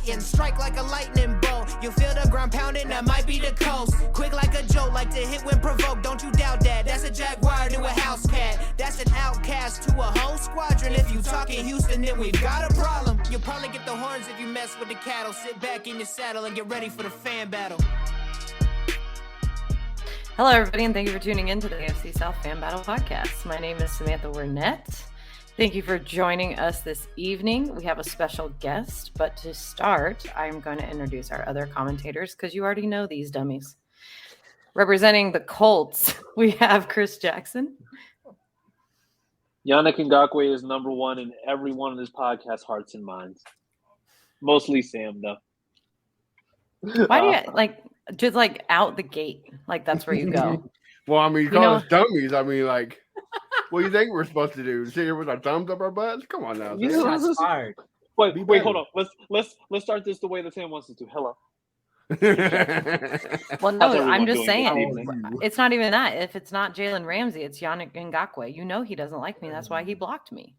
fighting, strike like a lightning bolt. You feel the ground pounding, that might be the coast. Quick like a joke, like to hit when provoked. Don't you doubt that? That's a jaguar to a house cat. That's an outcast to a whole squadron. If you talking Houston, then we've got a problem. You'll probably get the horns if you mess with the cattle. Sit back in your saddle and get ready for the fan battle. Hello, everybody, and thank you for tuning in to the AFC South Fan Battle Podcast. My name is Samantha Wernet. Thank you for joining us this evening. We have a special guest, but to start, I'm going to introduce our other commentators because you already know these dummies. Representing the Colts, we have Chris Jaxson. Yannick Ngakoue is number one in every one of this podcast's hearts and minds. Mostly Sam, though. Why do you, just out the gate? Like, that's where you go. Well, I mean, you call us dummies. I mean, like, what do you think we're supposed to do? Sit here with our thumbs up our butts? Come on now. That's fired. Wait, hold on. Let's start this the way that Sam wants us to. Hello. Well, no, I'm just saying. It's not even that. If it's not Jalen Ramsey, it's Yannick Ngakoue. You know he doesn't like me. That's why he blocked me.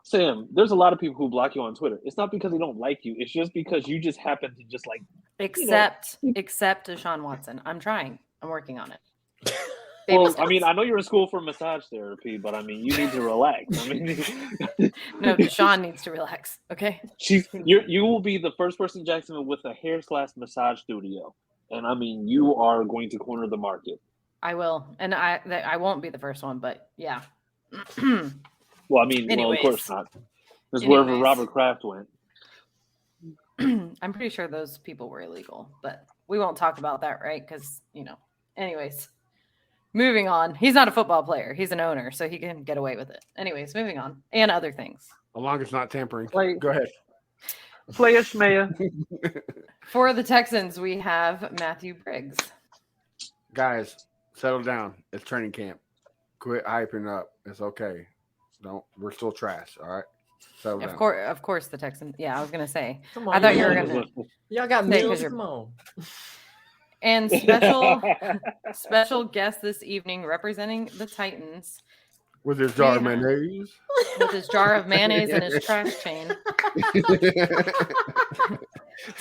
Sam, there's a lot of people who block you on Twitter. It's not because they don't like you. It's just because you just happen to just like except Deshaun Watson. I'm trying. I'm working on it. Well, I mean, I know you're in school for massage therapy, but I mean, you need to relax. I mean, no, Deshaun needs to relax. Okay. You will be the first person in Jacksonville with a hair/massage studio, and I mean, you are going to corner the market. I will, and I won't be the first one, but yeah. Well, I mean, of course not. Because wherever Robert Kraft went. I'm pretty sure those people were illegal, but we won't talk about that, right? Because, anyways, moving on. He's not a football player. He's an owner, so he can get away with it. Anyways, moving on. And other things. As long as it's not tampering. Go ahead. Player Schmaya. For the Texans, we have Matthew Briggs. Guys, settle down. It's training camp. Quit hyping up. It's okay. We're still trash, all right? Settle down. Of course, the Texans. Yeah, I was gonna say. I thought you were gonna. Y'all got meals. Come on. And special guest this evening, representing the Titans, with his jar of mayonnaise. With his jar of mayonnaise and his trash chain.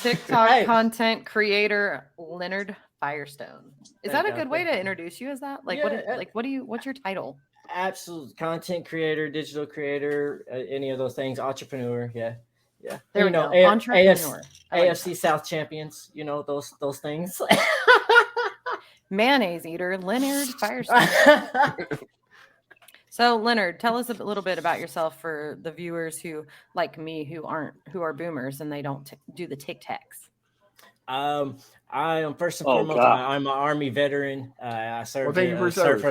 TikTok content creator Leonard Firestone. Is that a good way to introduce you? Is that what's your title? Absolute content creator, digital creator, any of those things, entrepreneur. Yeah. There we go. Entrepreneur. AFC South champions. Those things. Mayonnaise eater Leonard Firestone. So Leonard, tell us a little bit about yourself for the viewers who, like me, who are boomers and they don't do the Tic Tacs. I am first and foremost. I'm an Army veteran. I served for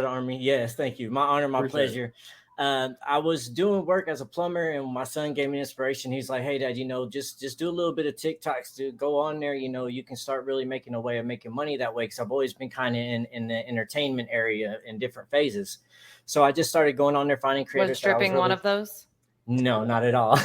the Army. Yes, thank you. My honor, my pleasure. I was doing work as a plumber, and my son gave me inspiration. He's like, "Hey, Dad, just do a little bit of TikToks to go on there. You can start really making a way of making money that way." Because I've always been kind of in the entertainment area in different phases. So I just started going on there, finding creators. Was stripping one of those? No, not at all.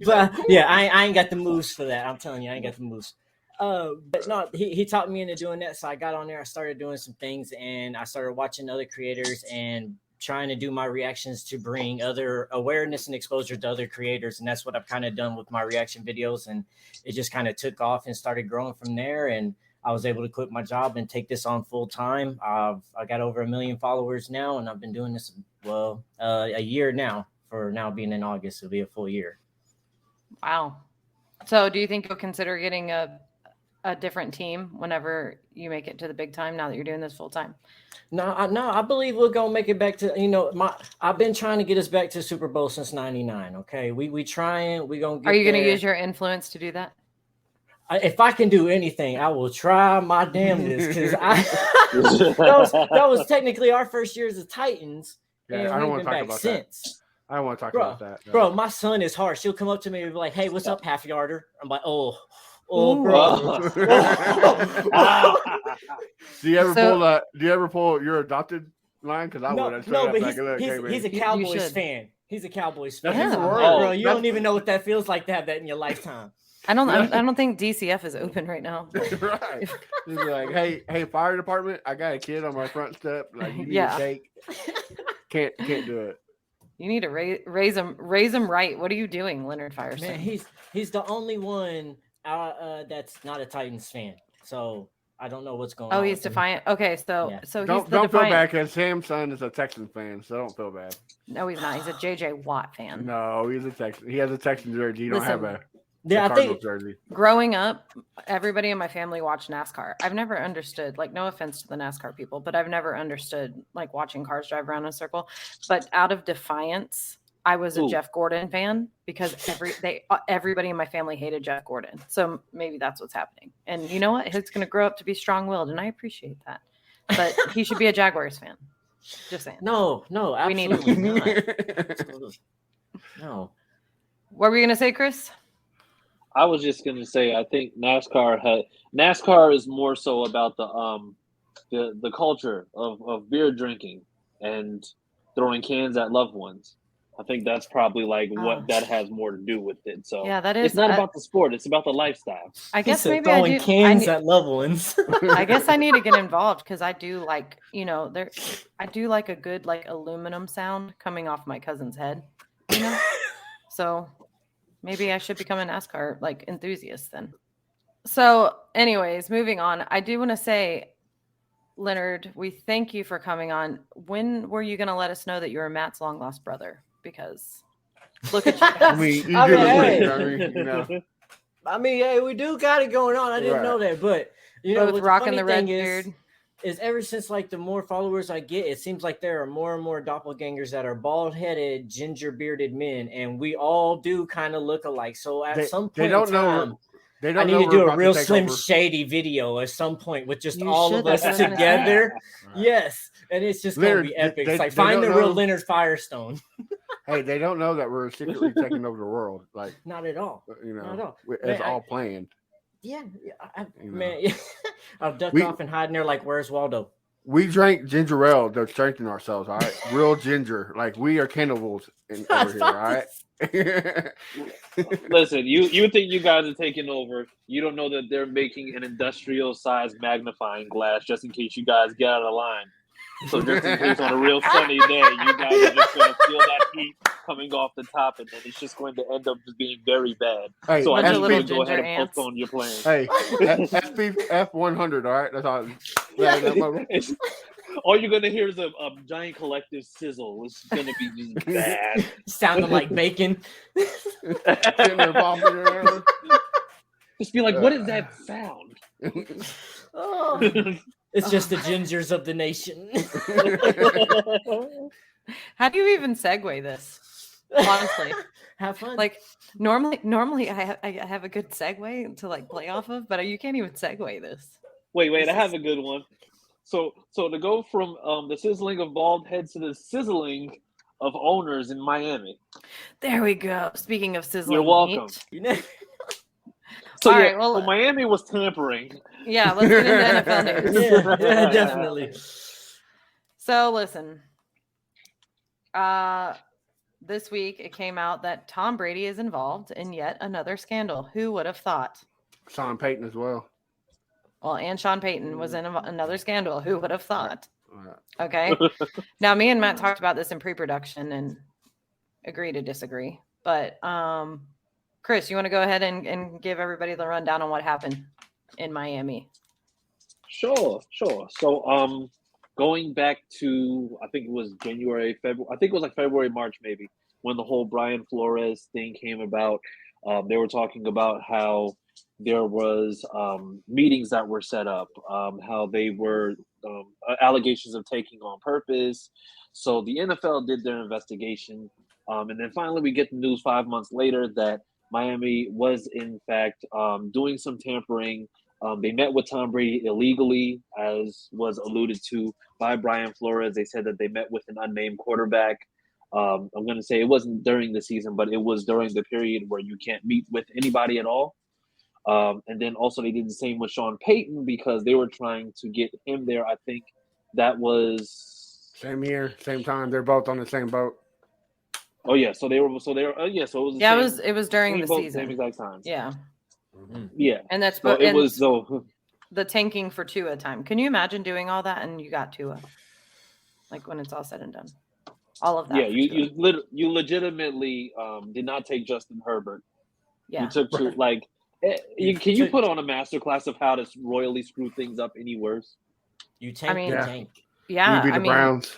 But yeah, I ain't got the moves for that. I'm telling you, I ain't got the moves. But no, he taught me into doing that. So I got on there, I started doing some things, and I started watching other creators and trying to do my reactions to bring other awareness and exposure to other creators. And that's what I've kind of done with my reaction videos. And it just kind of took off and started growing from there. And I was able to quit my job and take this on full time. I got over 1 million followers now, and I've been doing this, a year now. For now being in August, it'll be a full year. Wow. So do you think you'll consider getting a different team whenever you make it to the big time now that you're doing this full time? No, I believe we're going to make it back to, I've been trying to get us back to Super Bowl since 99. Okay. We trying, we going to get Are you going to use your influence to do that? If I can do anything, I will try my damnedest, because that was technically our first year as the Titans. Yeah, I don't want to talk about that. I don't want to talk about that. No. Bro, my son is harsh. She'll come up to me and be like, "Hey, what's up, half yarder?" I'm like, "Oh, bro." Do you ever pull your adopted line? Because I would. No, but he's a Cowboys fan. He's a Cowboys fan. Yeah. Bro, you don't even know what that feels like to have that in your lifetime. I don't think DCF is open right now. Right. He's like, hey, fire department, I got a kid on my front step. Like, you need a cake. Can't do it. You need to raise him right. What are you doing, Leonard Firestone? Man, he's the only one that's not a Titans fan. So I don't know what's going on. Oh, he's defiant. Okay, so Yeah. so Don't he's the feel defiant. bad because Sam's son is a Texan fan, so don't feel bad. No, he's not. He's a JJ Watt fan. No, he's a Texan. He has a Texan jersey. You don't have a Yeah, I Cardinals think jersey. Growing up, everybody in my family watched NASCAR. I've never understood, like, no offense to the NASCAR people, but I've never understood, like, watching cars drive around in a circle. But out of defiance, I was a Jeff Gordon fan because everybody in my family hated Jeff Gordon. So maybe that's what's happening. And you know what? He's going to grow up to be strong-willed, and I appreciate that. But he should be a Jaguars fan. Just saying. no, We need absolutely not. No. What were you going to say, Chris? I was just gonna say, I think NASCAR is more so about the culture of beer drinking and throwing cans at loved ones. I think that's probably like what that has more to do with it. So yeah, that is. It's not about the sport; it's about the lifestyle. I guess maybe throwing cans at loved ones. I guess I need to get involved because I do like, I do like a good like aluminum sound coming off my cousin's head, So maybe I should become a NASCAR like enthusiast then. So, anyways, moving on. I do want to say, Leonard, we thank you for coming on. When were you going to let us know that you were Matt's long lost brother? Because look at you guys. I mean, you I do mean, look hey. like, you know. I mean, hey, we do got it going on. I didn't know that, but Both what's rocking funny the red thing beard. is ever since like the more followers I get, it seems like there are more and more doppelgangers that are bald-headed, ginger-bearded men, and we all do kind of look alike. So at some point They don't in time, know. They I don't need know to we're do a about real take Slim over. Shady video at some point with just You all should, of us that's what I'm together. Right. Yes, and it's just gonna Leonard, be epic. they- It's like they find the don't real know- Leonard Firestone. Hey, they don't know that we're secretly taking over the world. Like, Not at all. Not at all. it's Man, all planned. Yeah, You know. man. I'll duck We- off and hide in there like, where's Waldo? We drank ginger ale to strengthen ourselves. All right, real ginger. Like we are cannibals over here. All right. Listen, you think you guys are taking over. You don't know that they're making an industrial sized magnifying glass just in case you guys get out of line. So just in case on a real sunny day, you guys are just going to feel that heat coming off the top, and then it's just going to end up just being very bad. Hey, So I Bunch need of you little to go ahead ginger and ants. postpone your plans. hey, SPF 100. All right, that's all. It's- all you're going to hear is a giant collective sizzle. It's going to be just bad. Sounding like bacon. Sitting there popping around. Just be like, what is that sound? Oh, it's just the gingers of the nation. How do you even segue this? Honestly, Have fun. like normally I have a good segue to like play off of, but you can't even segue this. Wait, I have a good one. So to go from the sizzling of bald heads to the sizzling of owners in Miami. There we go. Speaking of sizzling, You're welcome. meat. You know, So All yeah, right, well- so Miami was tampering. Yeah, let's get into NFL news. yeah, definitely. So listen, this week it came out that Tom Brady is involved in yet another scandal. Who would have thought? Sean Payton as well. Well, and Sean Payton was in another scandal. Who would have thought? All right. Okay. Now, me and Matt talked about this in pre-production and agree to disagree. But Chris, you want to go ahead and give everybody the rundown on what happened in Miami? Sure. So going back to I think it was January, February. I think it was like February, March maybe, when the whole Brian Flores thing came about. They were talking about how there was meetings that were set up, how they were allegations of taking on purpose. So the NFL did their investigation. And then finally we get the news 5 months later that Miami was in fact doing some tampering. They met with Tom Brady illegally, as was alluded to by Brian Flores. They said that they met with an unnamed quarterback. I'm going to say it wasn't during the season, but it was during the period where you can't meet with anybody at all. And then also they did the same with Sean Payton because they were trying to get him there. I think that was Same year, same time. They're both on the same boat. so it was the Yeah, same, it was during same the boat, season. same exact time. Yeah, Yeah. and that's So it and was so the tanking for Tua time. Can you imagine doing all that and you got Tua? Like when it's all said and done. all of that. Yeah, for you legitimately did not take Justin Herbert. yeah. You took two like. Can you put on a masterclass of how to royally screw things up any worse? You tank mean, the Yeah. tank. Yeah, You beat the Browns.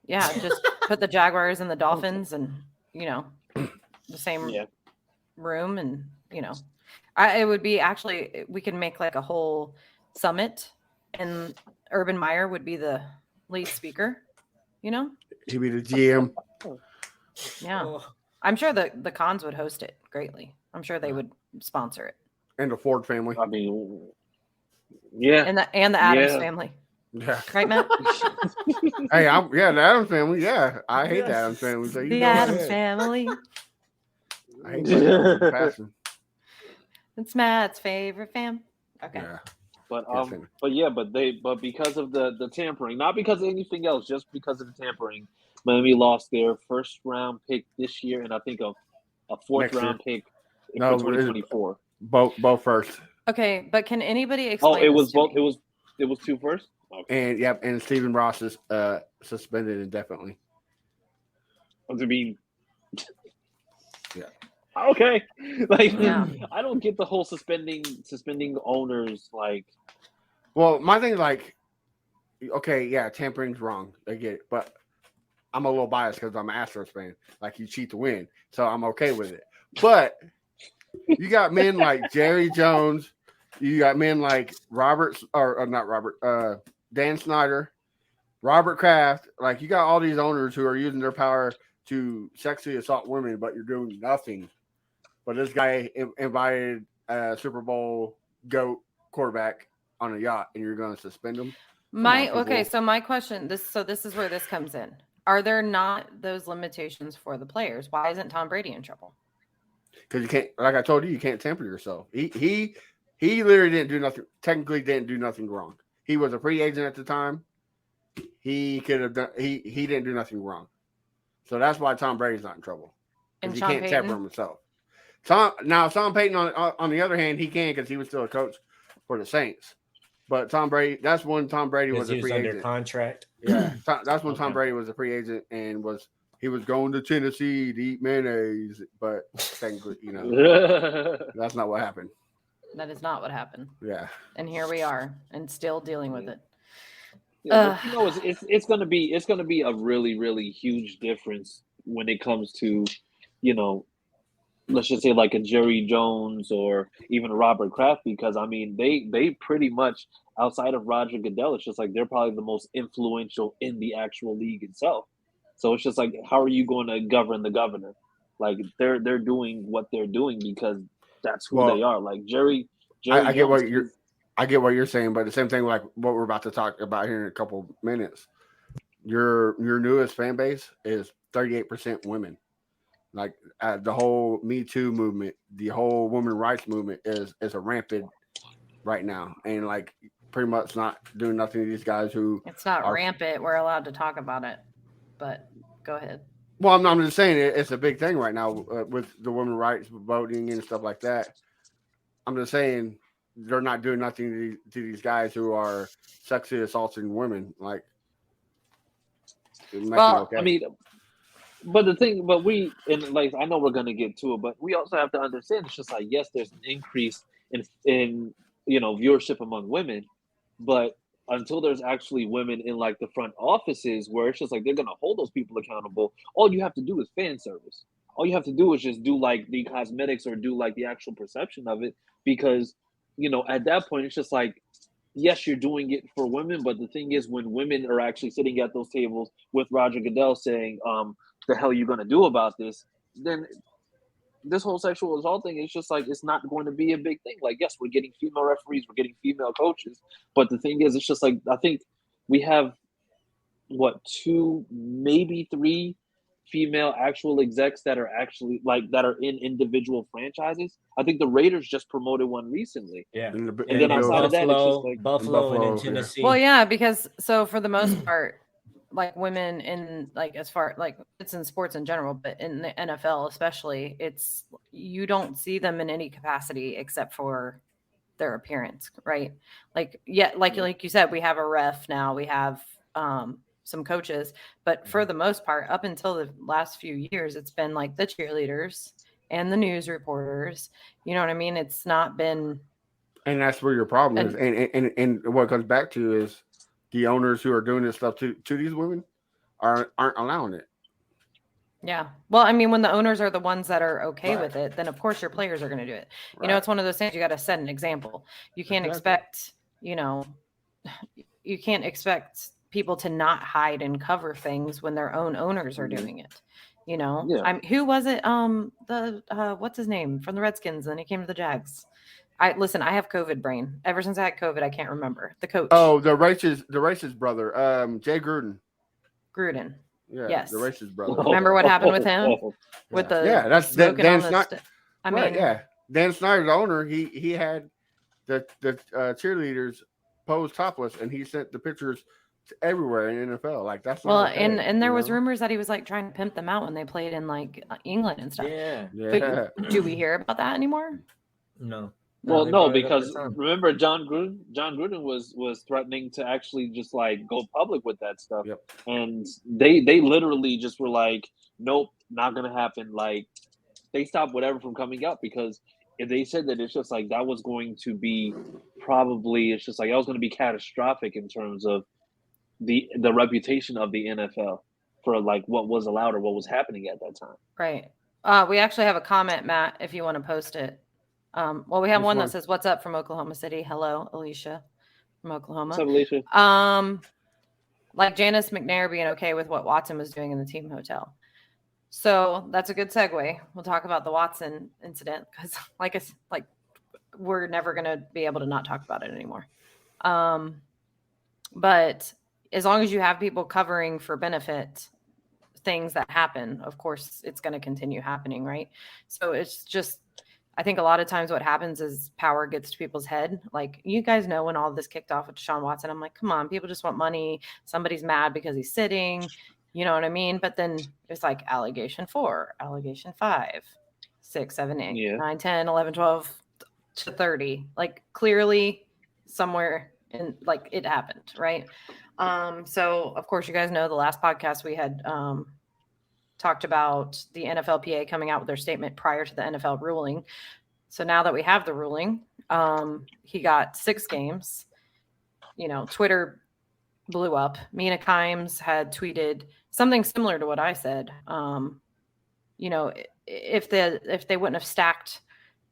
Yeah, just put the Jaguars and the Dolphins and, the same Yeah. room. And, it would be actually, we could make like a whole summit and Urban Meyer would be the lead speaker, He'd be the GM. Yeah. Oh, I'm sure the Cons would host it greatly. I'm sure they would sponsor it. And the Ford family. I mean, yeah. And the Addams Yeah. family. Yeah. Right, Matt? Hey, the Addams family. Yeah, I hate the Addams family. So you The go Addams ahead. family. I hate that passing. It's Matt's favorite fam. Okay. Yeah. But Yes, but because of the tampering, not because of anything else, just because of the tampering, Miami lost their first round pick this year, and I think a fourth Next year. round pick No, for 2024. Both first. Okay, but can anybody Oh, explain? it was this to both. me? It was two first. Okay. And Stephen Ross is suspended indefinitely. To be. Yeah. Okay. Like Yeah. I don't get the whole suspending owners like. Well, my thing is like, okay, yeah, tampering's wrong. I get it, but I'm a little biased because I'm an Astros fan. Like you cheat to win, so I'm okay with it. But you got men like Jerry Jones, you got men like Dan Snyder, Robert Kraft. Like you got all these owners who are using their power to sexually assault women, but you're doing nothing. But this guy invited a Super Bowl GOAT quarterback on a yacht, and you're going to suspend him? So my question, this is where this comes in. Are there not those limitations for the players? Why isn't Tom Brady in trouble? Because you can't, like I told you can't tamper yourself. He literally didn't do nothing. Technically, didn't do nothing wrong. He was a free agent at the time. He could have done. He didn't do nothing wrong. So that's why Tom Brady's not in trouble. And He Sean can't Payton? tamper himself. Tom Payton on the other hand, he can because he was still a coach for the Saints. But Tom Brady, that's when Tom Brady was a free under agent. Contract. Yeah, that's when Tom Okay. Brady was a free agent and he was going to Tennessee to eat mayonnaise. But technically, that's not what happened. That is not what happened. Yeah. And here we are, and still dealing with it. Yeah, but, it's gonna be a really, really huge difference when it comes to, let's just say like a Jerry Jones or even a Robert Kraft, because I mean they pretty much, outside of Roger Goodell, it's just like they're probably the most influential in the actual league itself. So it's just like, how are you going to govern the governor? Like they're doing what they're doing because that's who they are. Like Jerry I get Jones, I get what you're saying, but the same thing like what we're about to talk about here in a couple minutes. Your newest fan base is 38% women. Like the whole Me Too movement, the whole women's rights movement is a rampant right now, and like pretty much not doing nothing to these guys who. It's not rampant. We're allowed to talk about it, but go ahead. Well, I'm just saying it's a big thing right now with the women's rights voting and stuff like that. I'm just saying they're not doing nothing to these guys who are sexually assaulting women. Like, I mean, but the thing, I know we're gonna get to it, but we also have to understand it's just like, yes, there's an increase in viewership among women, but until there's actually women in like the front offices where it's just like they're gonna hold those people accountable, all you have to do is fan service. All you have to do is just do like the cosmetics or do like the actual perception of it, because at that point it's just like, yes, you're doing it for women, but the thing is, when women are actually sitting at those tables with Roger Goodell saying, the hell are you going to do about this, then this whole sexual assault thing is just like, it's not going to be a big thing. Like, yes, we're getting female referees, we're getting female coaches, but the thing is, it's just like, I think we have, 2, maybe 3 female actual execs that are actually that are in individual franchises. I think the Raiders just promoted one recently. Yeah. And then outside of that, it's just like Buffalo and Buffalo, in Tennessee. Well, yeah, because for the most part, like women in as far like it's in sports in general, but in the NFL especially, you don't see them in any capacity except for their appearance, right? Like you said, we have a ref now, we have some coaches, but for the most part, up until the last few years, it's been like the cheerleaders and the news reporters. You know what I mean? It's not been. And that's where your problem is. And what it comes back to is the owners who are doing this stuff to these women aren't allowing it. Yeah. Well, I mean, when the owners are the ones that are okay with it, then of course your players are going to do it. You know, it's one of those things you got to set an example. You can't expect, you know, you can't expect people to not hide and cover things when their own owners are doing it. You know, who was it? What's his name from the Redskins? And he came to the Jags. I have COVID brain. Ever since I had COVID, I can't remember the coach. Oh, the racist brother, Jay Gruden. Yeah, yes, the racist brother. Remember what happened with him? With the that's Dan Snyder. Dan Snyder's owner. He had the cheerleaders pose topless, and he sent the pictures to everywhere in NFL. Like that's not okay, and there was rumors that he was like trying to pimp them out when they played in like England and stuff. Yeah. But do we hear about that anymore? No. Well, no, because remember John Gruden was threatening to actually just like go public with that stuff. Yep. And they literally just were like, nope, not gonna happen. Like they stopped whatever from coming out because if they said that, it's just like that was going to be it's just like that was going to be catastrophic in terms of the reputation of the NFL for like what was allowed or what was happening at that time. Right. We actually have a comment, Matt, if you want to post it. We have one that says, "What's up from Oklahoma City?" Hello, Alicia from Oklahoma. What's up, Alicia? Like Janice McNair being okay with what Watson was doing in the team hotel. So that's a good segue. We'll talk about the Watson incident because, like we're never going to be able to not talk about it anymore. But as long as you have people covering for benefit things that happen, of course, it's going to continue happening, right? So it's just. I think a lot of times what happens is power gets to people's head. Like, you guys know when all of this kicked off with Deshaun Watson, I'm like, come on, people just want money. Somebody's mad because he's sitting. You know what I mean? But then it's like allegation 4, allegation 5, 6, 7, 8, 9, 10, 11, 12 to 30. Like, clearly somewhere in like it happened, right? So, of course, you guys know the last podcast we had talked about the NFLPA coming out with their statement prior to the NFL ruling. So now that we have the ruling, he got 6 games. You know, Twitter blew up. Mina Kimes had tweeted something similar to what I said. You know, if they wouldn't have stacked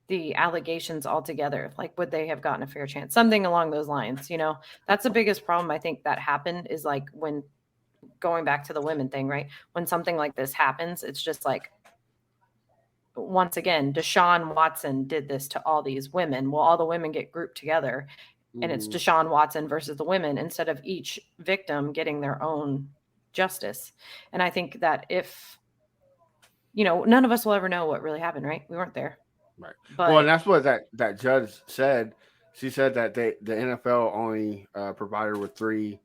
the allegations all together, like, would they have gotten a fair chance? Something along those lines. You know, that's the biggest problem I think that happened is like when going back to the women thing, right? When something like this happens, it's just like, once again, Deshaun Watson did this to all these women. Well, all the women get grouped together and it's Deshaun Watson versus the women instead of each victim getting their own justice. And I think that if, you know, none of us will ever know what really happened, right? We weren't there. Right. But, well, and that's what that judge said. She said that the NFL only provided with 3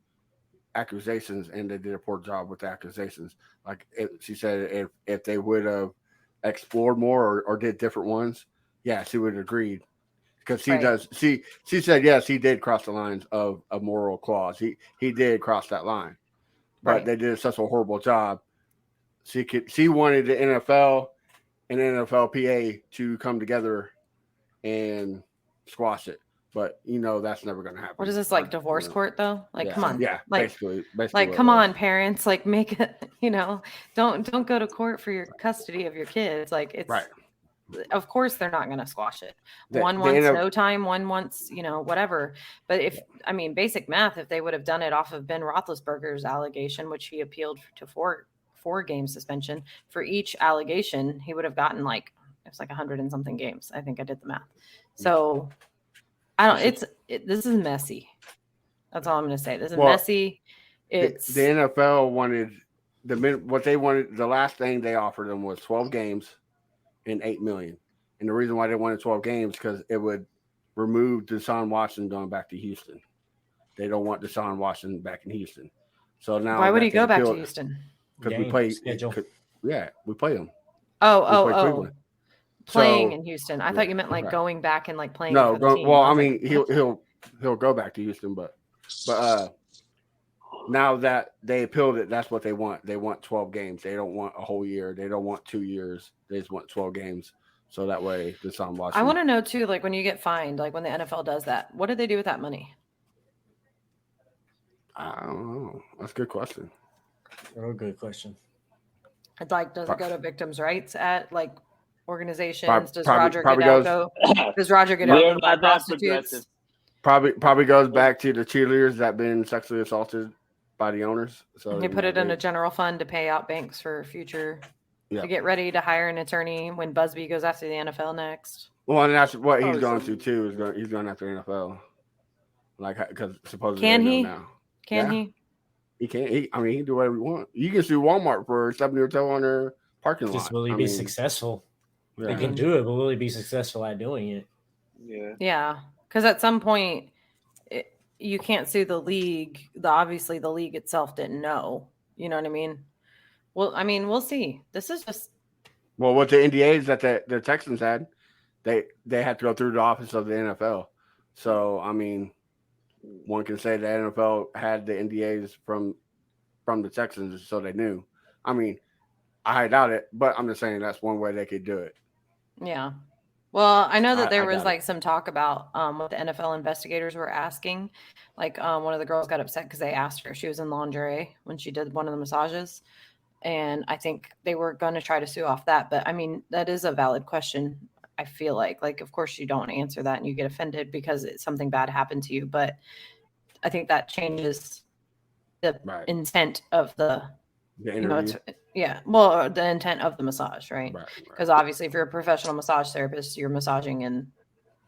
accusations and they did a poor job with the accusations. Like she said, if they would have explored more or did different ones, yeah, she would have agreed because she does. She said yes, he did cross the lines of a moral clause. He did cross that line, but they did such a horrible job. She wanted the NFL and NFLPA to come together and squash it. But you know that's never going to happen. What is this, like divorce court though? Like, come on. Yeah, like, basically. Like, come on, parents. Like, make it. You know, don't go to court for your custody of your kids. Like, it's right. Of course, they're not going to squash it. One wants no time. One wants, you know, whatever. But basic math. If they would have done it off of Ben Roethlisberger's allegation, which he appealed to 4-game suspension for each allegation, he would have gotten like it was like 100 and something games. I think I did the math. So. This is messy. That's all I'm going to say. This is messy. It's the NFL wanted what they wanted. The last thing they offered them was 12 games and $8 million. And the reason why they wanted 12 games because it would remove Deshaun Watson going back to Houston. They don't want Deshaun Watson back in Houston. So now why would he go back to Houston? Because we play. We play him. Oh. Playing in Houston. I thought you meant like going back and like playing. No, for the team. well, I mean, he'll go back to Houston, but Now that they appealed it, that's what they want. They want 12 games. They don't want a whole year. They don't want 2 years. They just want 12 games. So that way the sound watching. I want to know too, like when you get fined, like when the NFL does that, what do they do with that money? I don't know. That's a good question. Real good question. It's like, does it go to victims' rights at like organizations? Does probably Roger Goodell go? Does Roger Goodell They're go buy not that prostitutes? progressive. Probably goes back to the cheerleaders that have been sexually assaulted by the owners. So They put it in a general fund to pay out banks for future. Yeah. To get ready to hire an attorney when Busby goes after the NFL next. Well, and that's what he's Oh, going so- to too. He's going after the NFL, like because supposedly Can they know he? now. Can Yeah. he? He can't. He can do whatever he wants. You can sue Walmart for stubbing your toe on their parking lot. Just will he be successful? Yeah. They can do it, but will he be successful at doing it? Yeah. Yeah, because at some point, you can't sue the league. Obviously, the league itself didn't know. You know what I mean? Well, I mean, we'll see. This is just Well, with the NDAs that the Texans had, they had to go through the office of the NFL. So I mean, one can say the NFL had the NDAs from the Texans, so they knew. I mean, I doubt it, but I'm just saying that's one way they could do it. yeah. Well, I know that there I was got like some talk about what the NFL investigators were asking. Like one of the girls got upset because they asked her. She was in lingerie when she did one of the massages. And I think they were going to try to sue off that. But I mean, that is a valid question. I feel like, of course you don't answer that and you get offended because something bad happened to you. But I think that changes the intent of the interview. Well, the intent of the massage, right? Right. Because obviously if you're a professional massage therapist, you're massaging and.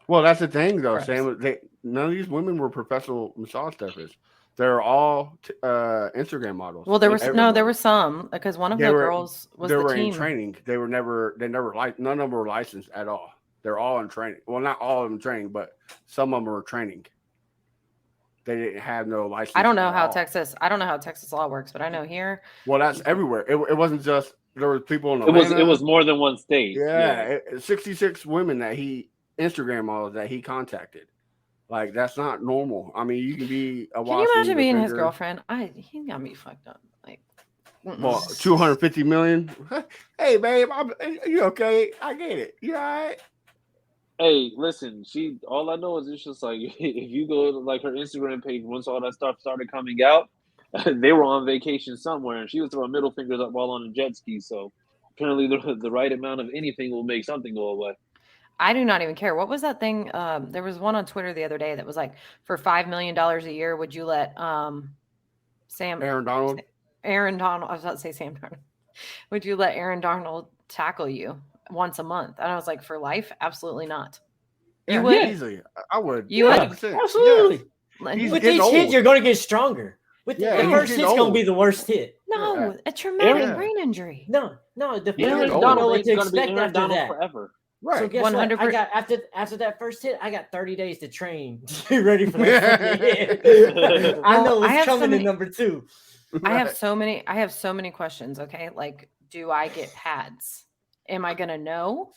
Well, that's the thing though, Correct. Sam. None of these women were professional massage therapists. They're all Instagram models. Well, there were some because one of the girls was they the were team. in training. They never none of them were licensed at all. They're all in training. Well, not all of them training, but some of them were training. They didn't have no license. I don't know how Texas law works, but I know here. Well, that's everywhere. It wasn't just there were people in It Atlanta. was more than one state. Yeah, 66 women that Instagram models that he contacted. Like that's not normal. I mean, you can be a. Can you imagine being his girlfriend? He got me fucked up. Like, well, 250 million. Hey, babe, you okay? I get it. You all right? Hey, listen. All I know is it's just like if you go to like her Instagram page, once all that stuff started coming out, they were on vacation somewhere, and she was throwing middle fingers up while on a jet ski. So apparently, the right amount of anything will make something go away. I do not even care. What was that thing? There was one on Twitter the other day that was like, for $5 million a year, would you let Aaron Donald? I was about to say Sam Darnold. Would you let Aaron Donald tackle you once a month? And I was like, for life? Absolutely not. You would? Easily. I would. You would? Absolutely. He's with getting each hit, old. you're going to get stronger. The first hit's going to old. be the worst hit. No, a traumatic brain injury. No. The Aaron don't know Donald what is to going to be expect Aaron after Donald that. forever. Right. So guess 100%. what? I got after that first hit, I got 30 days to train to get ready for that second hit. I know I have it's so coming many- in number 2. I have so many questions. Okay. Like, do I get pads? Am I going to know?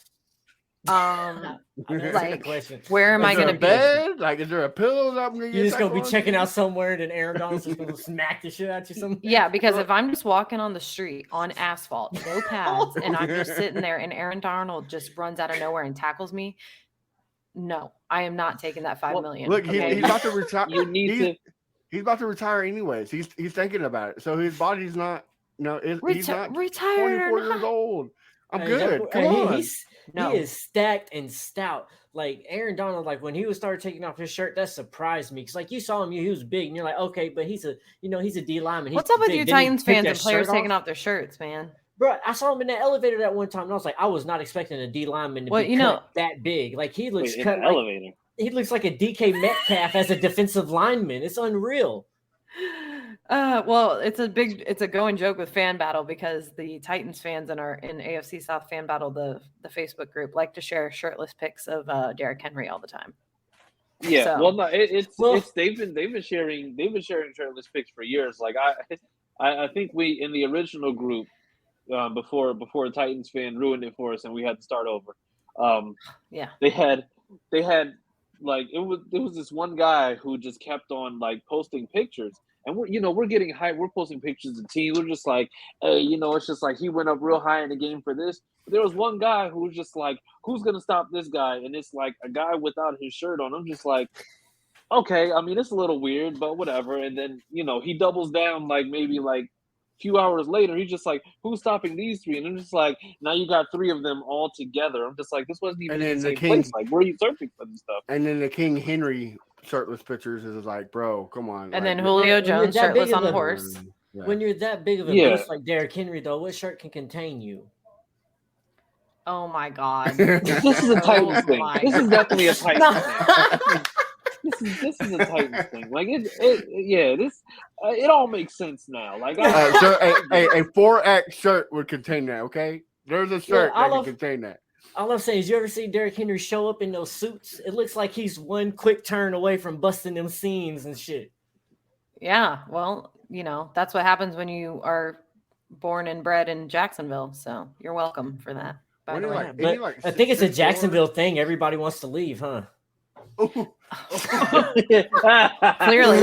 That's a good Like, question. where am I Is there going to a be? bed? Like, is there a pillow that I'm gonna get? You're just gonna be tackled checking on? out somewhere, and then Aaron Donald's just gonna smack the shit out you. Somewhere. Yeah, because if I'm just walking on the street on asphalt, no pads, and I'm just sitting there and Aaron Donald just runs out of nowhere and tackles me, no, I am not taking that $5 million. Look, okay? he's about to retire. You need He's about to retire anyways. He's thinking about it. So his body's not. No, he's not retired 24 or years not. old. I'm Hey, good. that- Come hey, on. He is stacked and stout. Like Aaron Donald, like when he was started taking off his shirt, that surprised me. Cause like you saw him, he was big, and you're like, okay, but he's a D lineman. What's up with you Titans fans and players taking off their shirts, man? Bro, I saw him in that elevator that one time, and I was like, I was not expecting a D lineman to be cut that big. Like he looks cut like, elevator. He looks like a DK Metcalf as a defensive lineman. It's unreal. Well, it's a going joke with Fan Battle because the Titans fans in AFC South Fan Battle, the Facebook group, like to share shirtless pics of Derrick Henry all the time. Yeah, So- well, no, it's they've been sharing shirtless pics for years. Like I think we in the original group before a Titans fan ruined it for us and we had to start over. Yeah, they had like it was this one guy who just kept on like posting pictures and we're getting hyped. We're posting pictures of teams. We're just like, hey, it's just like he went up real high in the game for this. But there was one guy who was just like, who's gonna stop this guy? And it's like a guy without his shirt on. I'm just like, okay, I mean, it's a little weird, but whatever. And then, he doubles down like maybe like a few hours later. He's just like, who's stopping these three? And I'm just like, now you got three of them all together. I'm just like, this wasn't even in the same place. Like, where are you searching for this stuff? And then the King Henry shirtless pictures is like, bro, come on. And then Julio Jones shirtless on the horse. Yeah. When you're that big of a beast like Derrick Henry, though, what shirt can contain you? Oh, my God. This is a Titans thing. This is definitely a Titans thing. This is a Titans thing. Like it all makes sense now. Like so a 4X shirt would contain that. Okay, there's a shirt that can contain that. All I'm saying is, you ever see Derrick Henry show up in those suits? It looks like he's one quick turn away from busting them seams and shit. Yeah, well, that's what happens when you are born and bred in Jacksonville. So you're welcome for that. By the way, I think it's a Jacksonville thing. Everybody wants to leave, huh? Clearly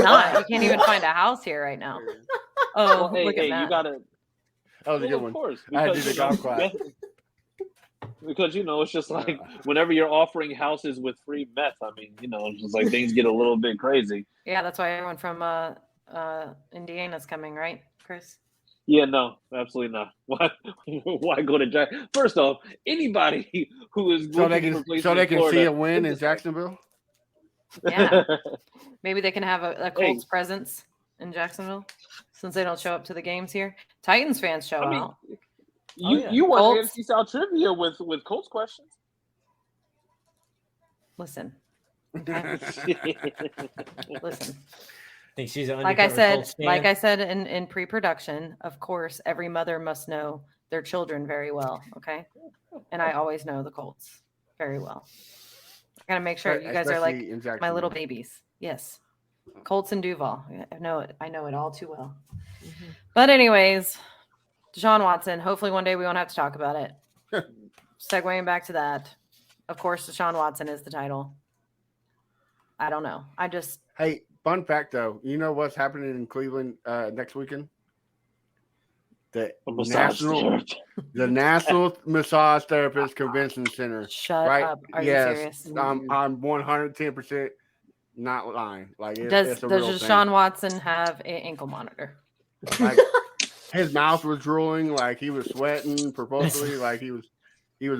not. You can't even find a house here right now. Oh, well, look at that. You gotta. That was a good one. Of course, I had to do the golf class. Because it's just like whenever you're offering houses with free meth, I mean, it's just like things get a little bit crazy. Yeah, that's why everyone from Indiana's coming, right, Chris? Yeah, no, absolutely not. Why go to Jack? First off, anybody who is so they can see a win in Jacksonville. Yeah, maybe they can have a Colts presence in Jacksonville since they don't show up to the games here. Titans fans show out. You want AFC South trivia with Colts questions? Listen. I think she's like I said in pre-production, of course, every mother must know their children very well. Okay, and I always know the Colts very well. I gotta make sure you guys are like my little babies. Yes, Colts and Duval. I know it all too well. Mm-hmm. But anyways, Deshaun Watson. Hopefully one day we won't have to talk about it. Segueing back to that, of course, Deshaun Watson is the title. I don't know. Hey, fun fact though, you know what's happening in Cleveland next weekend? The National Massage Therapist Convention Center. Shut up! Are you serious? I'm 110% not lying. Like, does Deshaun Watson have an ankle monitor? Like, his mouth was drooling, like he was sweating profusely, like he was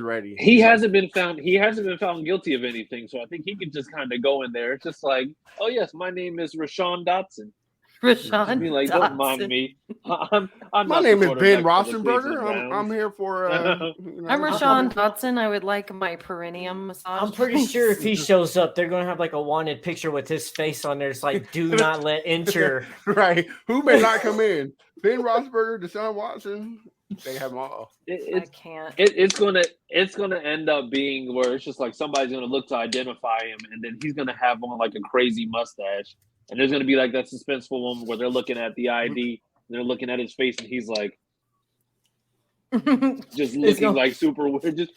ready. He hasn't been found guilty of anything, so I think he could just kind of go in there. It's just like, oh yes, my name is Rashawn Dotson. Rashawn Dotson. Don't mind me. My name is Ben Roethlisberger. I'm here for. I'm Rashawn Dotson. I would like my perineum massage. I'm pretty sure if he shows up, they're gonna have like a wanted picture with his face on there. It's like, do not let enter. Right? Who may not come in? Ben Roethlisberger, Deshaun Watson. They have them all. I can't. It's gonna end up being where it's just like somebody's gonna look to identify him, and then he's gonna have on like a crazy mustache, and there's gonna be like that suspenseful moment where they're looking at the ID, and they're looking at his face, and he's like, just looking like super weird. Just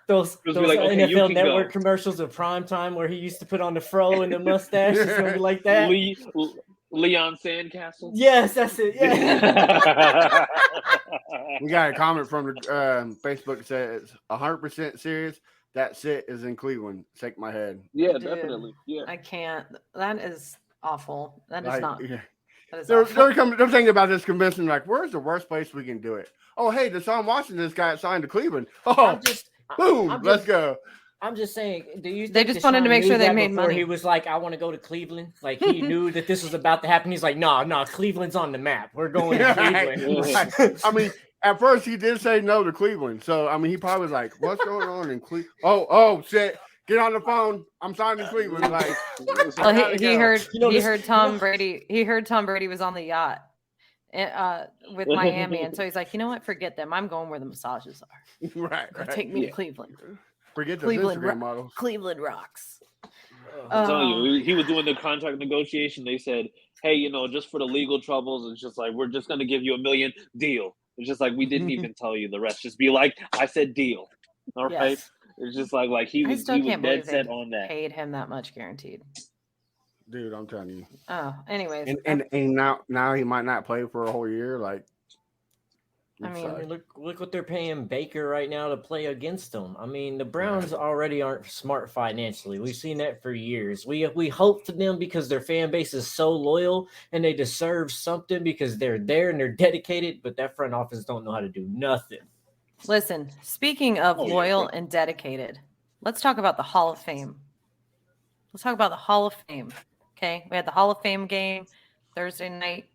those like, okay, NFL Network commercials of prime time where he used to put on the fro and the mustache. It's gonna be like that. Leon Sandcastle. Yes, that's it. Yeah. We got a comment from the Facebook that says 100% serious. That sit is in Cleveland. Shake my head. Yeah, definitely. Yeah, I can't. That is awful. That is not. Yeah. That is they're thinking about this convention. Like, where's the worst place we can do it? Oh, hey, Deshaun Watson just got signed to Cleveland. Oh, boom, let's go. I'm just saying, do you think they just wanted to make sure they made money? He was like, I want to go to Cleveland. Like, he knew that this was about to happen. He's like, no, Cleveland's on the map. We're going to Cleveland. Right. I mean, at first he did say no to Cleveland. So, I mean, he probably was like, what's going on in Cleveland? Oh, shit. Get on the phone. I'm signing Cleveland. Like, well, he heard Tom Brady. He heard Tom Brady was on the yacht with Miami. And so he's like, you know what? Forget them. I'm going where the massages are. Right. Take me to Cleveland. Forget those Instagram models. Cleveland rocks. I'm telling you, he was doing the contract negotiation. They said, hey, just for the legal troubles, it's just like, we're just going to give you $1 million deal. It's just like, we didn't even tell you the rest. Just be like, I said deal. All right. It's just like he was dead set on that. Paid him that much guaranteed. Dude, I'm telling you. Oh, anyways. And now he might not play for a whole year. Like, I mean, look what they're paying Baker right now to play against them. I mean, the Browns already aren't smart financially. We've seen that for years. We hope for them because their fan base is so loyal and they deserve something because they're there and they're dedicated. But that front office don't know how to do nothing. listen, speaking of loyal and dedicated, let's talk about the Hall of Fame. Let's talk about the Hall of Fame. Okay, we had the Hall of Fame game Thursday night.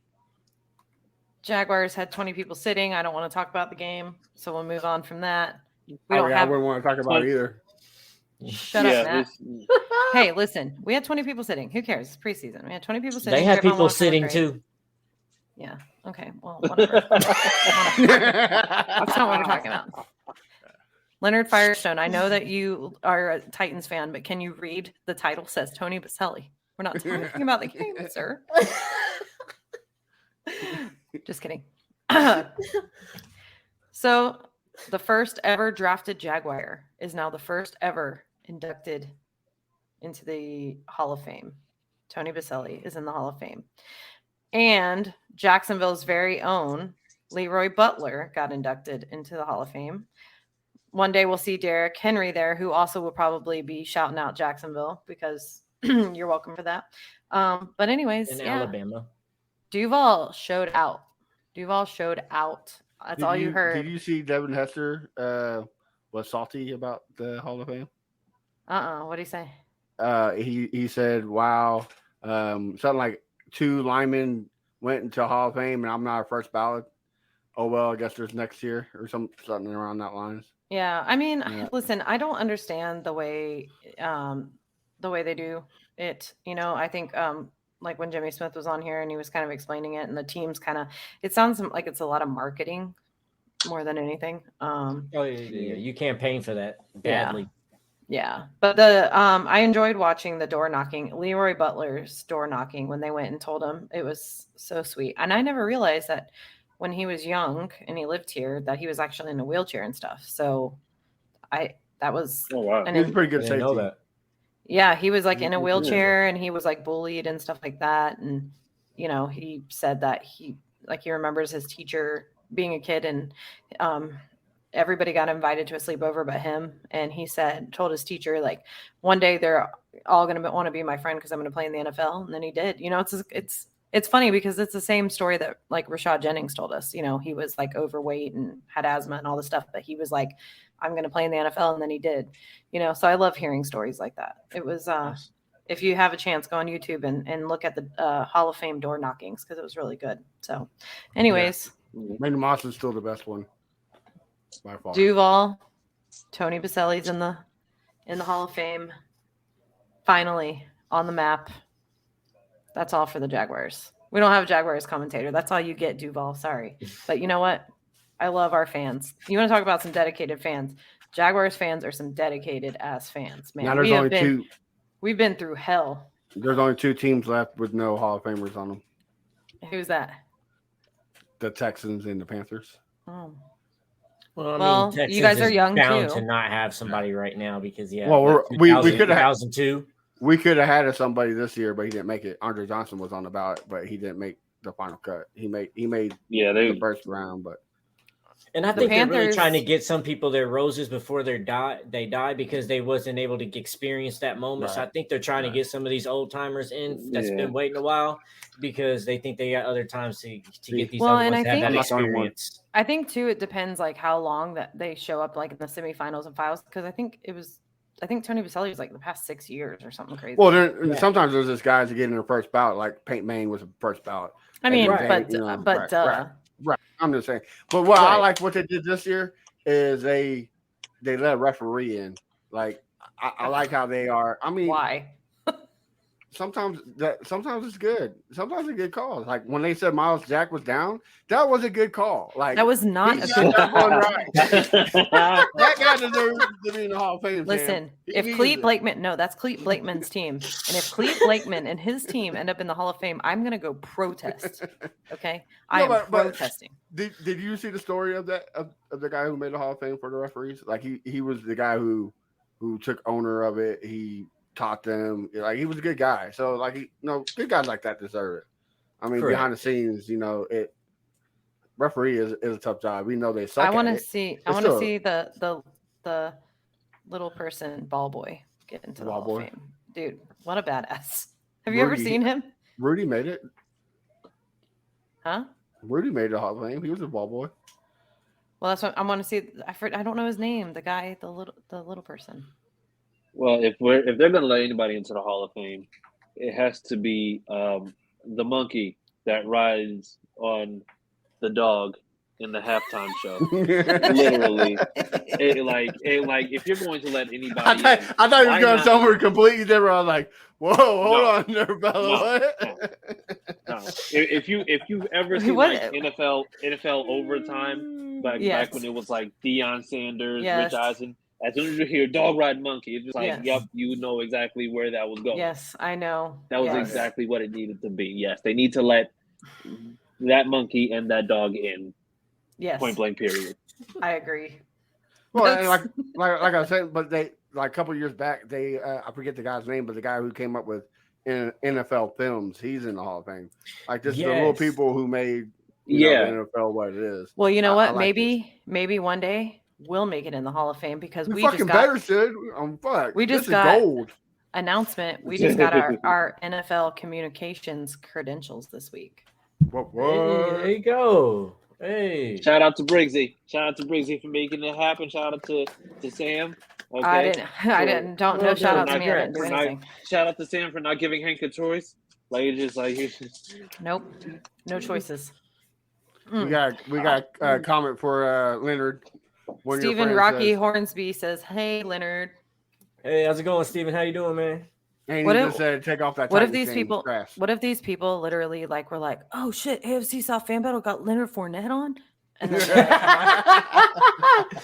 Jaguars had 20 people sitting. I don't want to talk about the game, so we'll move on from that. I wouldn't want to talk about it either. Shut up, Matt. Hey, listen, we had 20 people sitting. Who cares? It's preseason. We had 20 people sitting. They had people sitting too. Yeah. Okay. Well, whatever. That's not what we're talking about. Leonard Firestone, I know that you are a Titans fan, but can you read the title? Says Tony Baselli. We're not talking about the game, sir. Just kidding. So the first ever drafted Jaguar is now the first ever inducted into the Hall of Fame. Tony Baselli is in the Hall of Fame. And Jacksonville's very own Leroy Butler got inducted into the Hall of Fame. One day we'll see Derrick Henry there, who also will probably be shouting out Jacksonville because you're welcome for that. But anyways, in Alabama. Duval showed out. That's all you heard. Did you see Devin Hester was salty about the Hall of Fame? What did he say? He said, "Wow, something like 2 linemen went into Hall of Fame, and I'm not a first ballot. Oh well, I guess there's next year or something around that lines." Yeah, I mean, listen, I don't understand the way they do it. You know, I think like when Jimmy Smith was on here and he was kind of explaining it, and the teams it sounds like it's a lot of marketing more than anything. You campaign for that badly. Yeah. But I enjoyed watching the door knocking, Leroy Butler's door knocking when they went and told him. It was so sweet. And I never realized that when he was young and he lived here that he was actually in a wheelchair and stuff. So that was he was pretty good safety. Know that. Yeah, he was like in a wheelchair and he was like bullied and stuff like that. And, you know, he said that he remembers his teacher being a kid and everybody got invited to a sleepover but him. And he told his teacher, like, one day they're all going to want to be my friend because I'm going to play in the NFL. And then he did. You know, it's funny because it's the same story that like Rashad Jennings told us. You know, he was like overweight and had asthma and all this stuff, but he was like, I'm going to play in the NFL. And then he did, you know, so I love hearing stories like that. It was, if you have a chance, go on YouTube and look at the Hall of Fame door knockings because it was really good. So anyways. Yeah. Randy Moss is still the best one by far. Duval, Tony Baselli's in the Hall of Fame. Finally on the map. That's all for the Jaguars. We don't have a Jaguars commentator. That's all you get, Duval. Sorry. But you know what? I love our fans. You want to talk about some dedicated fans? Jaguars fans are some dedicated ass fans, man. Now there's only 2. We've been through hell. There's only 2 teams left with no Hall of Famers on them. Who's that? The Texans and the Panthers. Oh. Well, Texans you guys are young bound too. to not have somebody right now because we could have 2002. We could have had somebody this year, but he didn't make it. Andre Johnson was on the ballot, but he didn't make the final cut. He made the first round, but. And I think they're really trying to get some people their roses before they die because they wasn't able to experience that moment. Right. So I think they're trying to get some of these old timers in that's been waiting a while because they think they got other times to get these other ones to have that experience. I think too, it depends like how long that they show up like in the semifinals and finals because I think Tony Baselli was like the past 6 years or something crazy. Well, sometimes there's just guys that get in their first ballot, like Peyton Manning was a first ballot. I mean, Right. I'm just saying. But what I like what they did this year is they let a referee in. Like I like how they are. I mean, why? Sometimes it's good. Sometimes it's good calls. Like when they said Miles Jack was down, that was a good call. Like that was not a good call. Right. That guy deserves to be in the Hall of Fame. Listen, if Clete Blakeman, that's Clete Blakeman's team, and if Clete Blakeman and his team end up in the Hall of Fame, I'm gonna go protest. Okay, I am protesting. Did you see the story of that of the guy who made the Hall of Fame for the referees? Like he was the guy who took owner of it. taught them. Like he was a good guy. So like good guys like that deserve it. I mean, Correct. behind the scenes, referee is a tough job. We know they suck. I want to at it. see. I It's want to still- see the little person ball boy get into the Ball Hall boy? of Fame. Dude, what a badass! Have you ever Rudy. seen him? Rudy made it. Huh? Rudy made the Hall of Fame. He was a ball boy. Well, that's what I want to see. I don't know his name. The guy, the little person. Well, if they're gonna let anybody into the Hall of Fame, it has to be the monkey that rides on the dog in the halftime show. Literally, if you're going to let anybody, I thought you why were going not? somewhere completely different. I was like, "Whoa, hold No. on there, Bella." No. If you've ever seen What? like NFL overtime, back when it was like Deion Sanders, Yes. Rich Eisen, as soon as you hear dog ride monkey, it's just like, Yes. yep, you know exactly where that was going. Yes, I know. That was Yes. exactly what it needed to be. Yes, they need to let that monkey and that dog in. Yes, Point blank. Period. I agree. Well, That's- like I was saying, but they like a couple of years back, they I forget the guy's name, but the guy who came up with NFL films, he's in the Hall of Fame. Like this is the little Yes. people who made Yeah. the NFL what it is. Well, you know I what? like this. Maybe one day we'll make it in the Hall of Fame because We we fucking just got better, Sid. Fuck. we just this is got- gold. announcement. We just got our NFL communications credentials this week. What? Hey, there you go. Hey. Shout out to Briggsy. Shout out to Briggsy for making it happen. Shout out to Sam. Okay. Don't no Well shout out done. to me. I didn't do For not- anything. Shout out to Sam for not giving Hank a choice. Like it's just like Nope. No choices. We got a comment for Leonard. One of your Stephen friends Rocky says, Hornsby says, "Hey Leonard, Hey, how's it going, Steven? How you doing, man? and What he if- just said, take off that. what if Titans these thing, people- trash." what if these people literally were like, oh shit, AFC South Fan Battle got Leonard Fournette on?" And then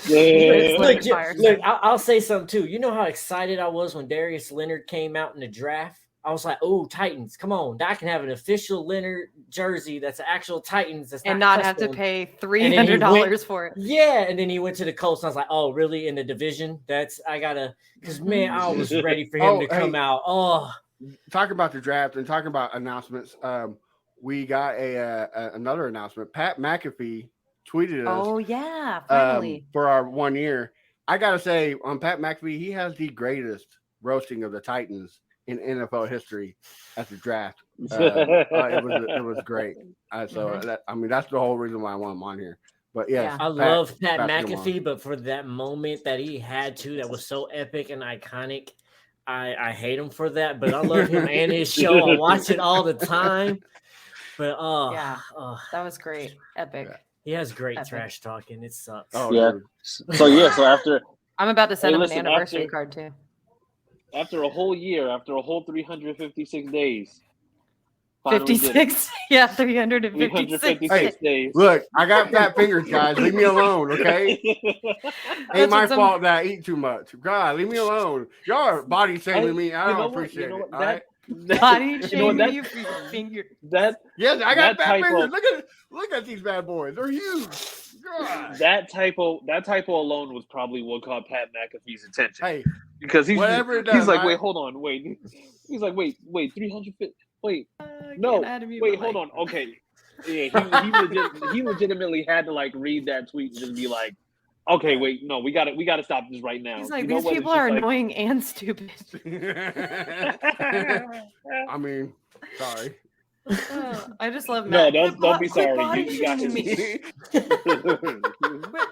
yeah. Leonard fires Look, him. I'll say something too. You know how excited I was when Darius Leonard came out in the draft? I was like, oh, Titans, come on. I can have an official Leonard jersey that's an actual Titans. That's and not have to custom. pay And then he $300 for it. Yeah, and then he went to the Colts. And I was like, oh, really? In the division? Because, man, I was ready for him to come out. Oh, Talking about the draft and talking about announcements, we got another announcement. Pat McAfee tweeted us Oh yeah, finally. for our 1 year. I gotta say, on Pat McAfee, he has the greatest roasting of the Titans in NFL history at the draft. It was great. That's the whole reason why I want him on here. But yes, I love Pat put him on. McAfee, but for that moment that he had that was so epic and iconic, I hate him for that. But I love him and his show. I watch it all the time. But Yeah. That was great. Epic. Yeah. he has great Epic. trash talking. It sucks. Oh, Yeah. dude. So after I'm about to send Hey, him listen, an anniversary after- card too. a whole year, after a whole 356 days. finally did it. 56. Yeah, 356. 356 days. Look, I got fat fingers, guys. Leave me alone, okay? Ain't my what some- fault that I eat too much. God, leave me alone. Y'all are body shaming me. I You know don't what? appreciate You know it. what? All right? Body you know shaming what? you for your finger. That Yes, I got that fat type fingers. of- Look at these bad boys. They're huge. God. that typo alone was probably what caught Pat McAfee's attention. Hey, Because whatever it does, he's like, right? wait, hold on, wait. He's like, wait, 350. Wait, I no, can't add him wait, even, hold on. Okay, yeah, he legitimately had to like read that tweet and just be like, okay, wait, no, we got to stop this right now. He's like, You know these what? It's people just are like- annoying and stupid. I mean, sorry. I just love No, Matt. don't be Quit sorry. body You got shaming his- me. Quit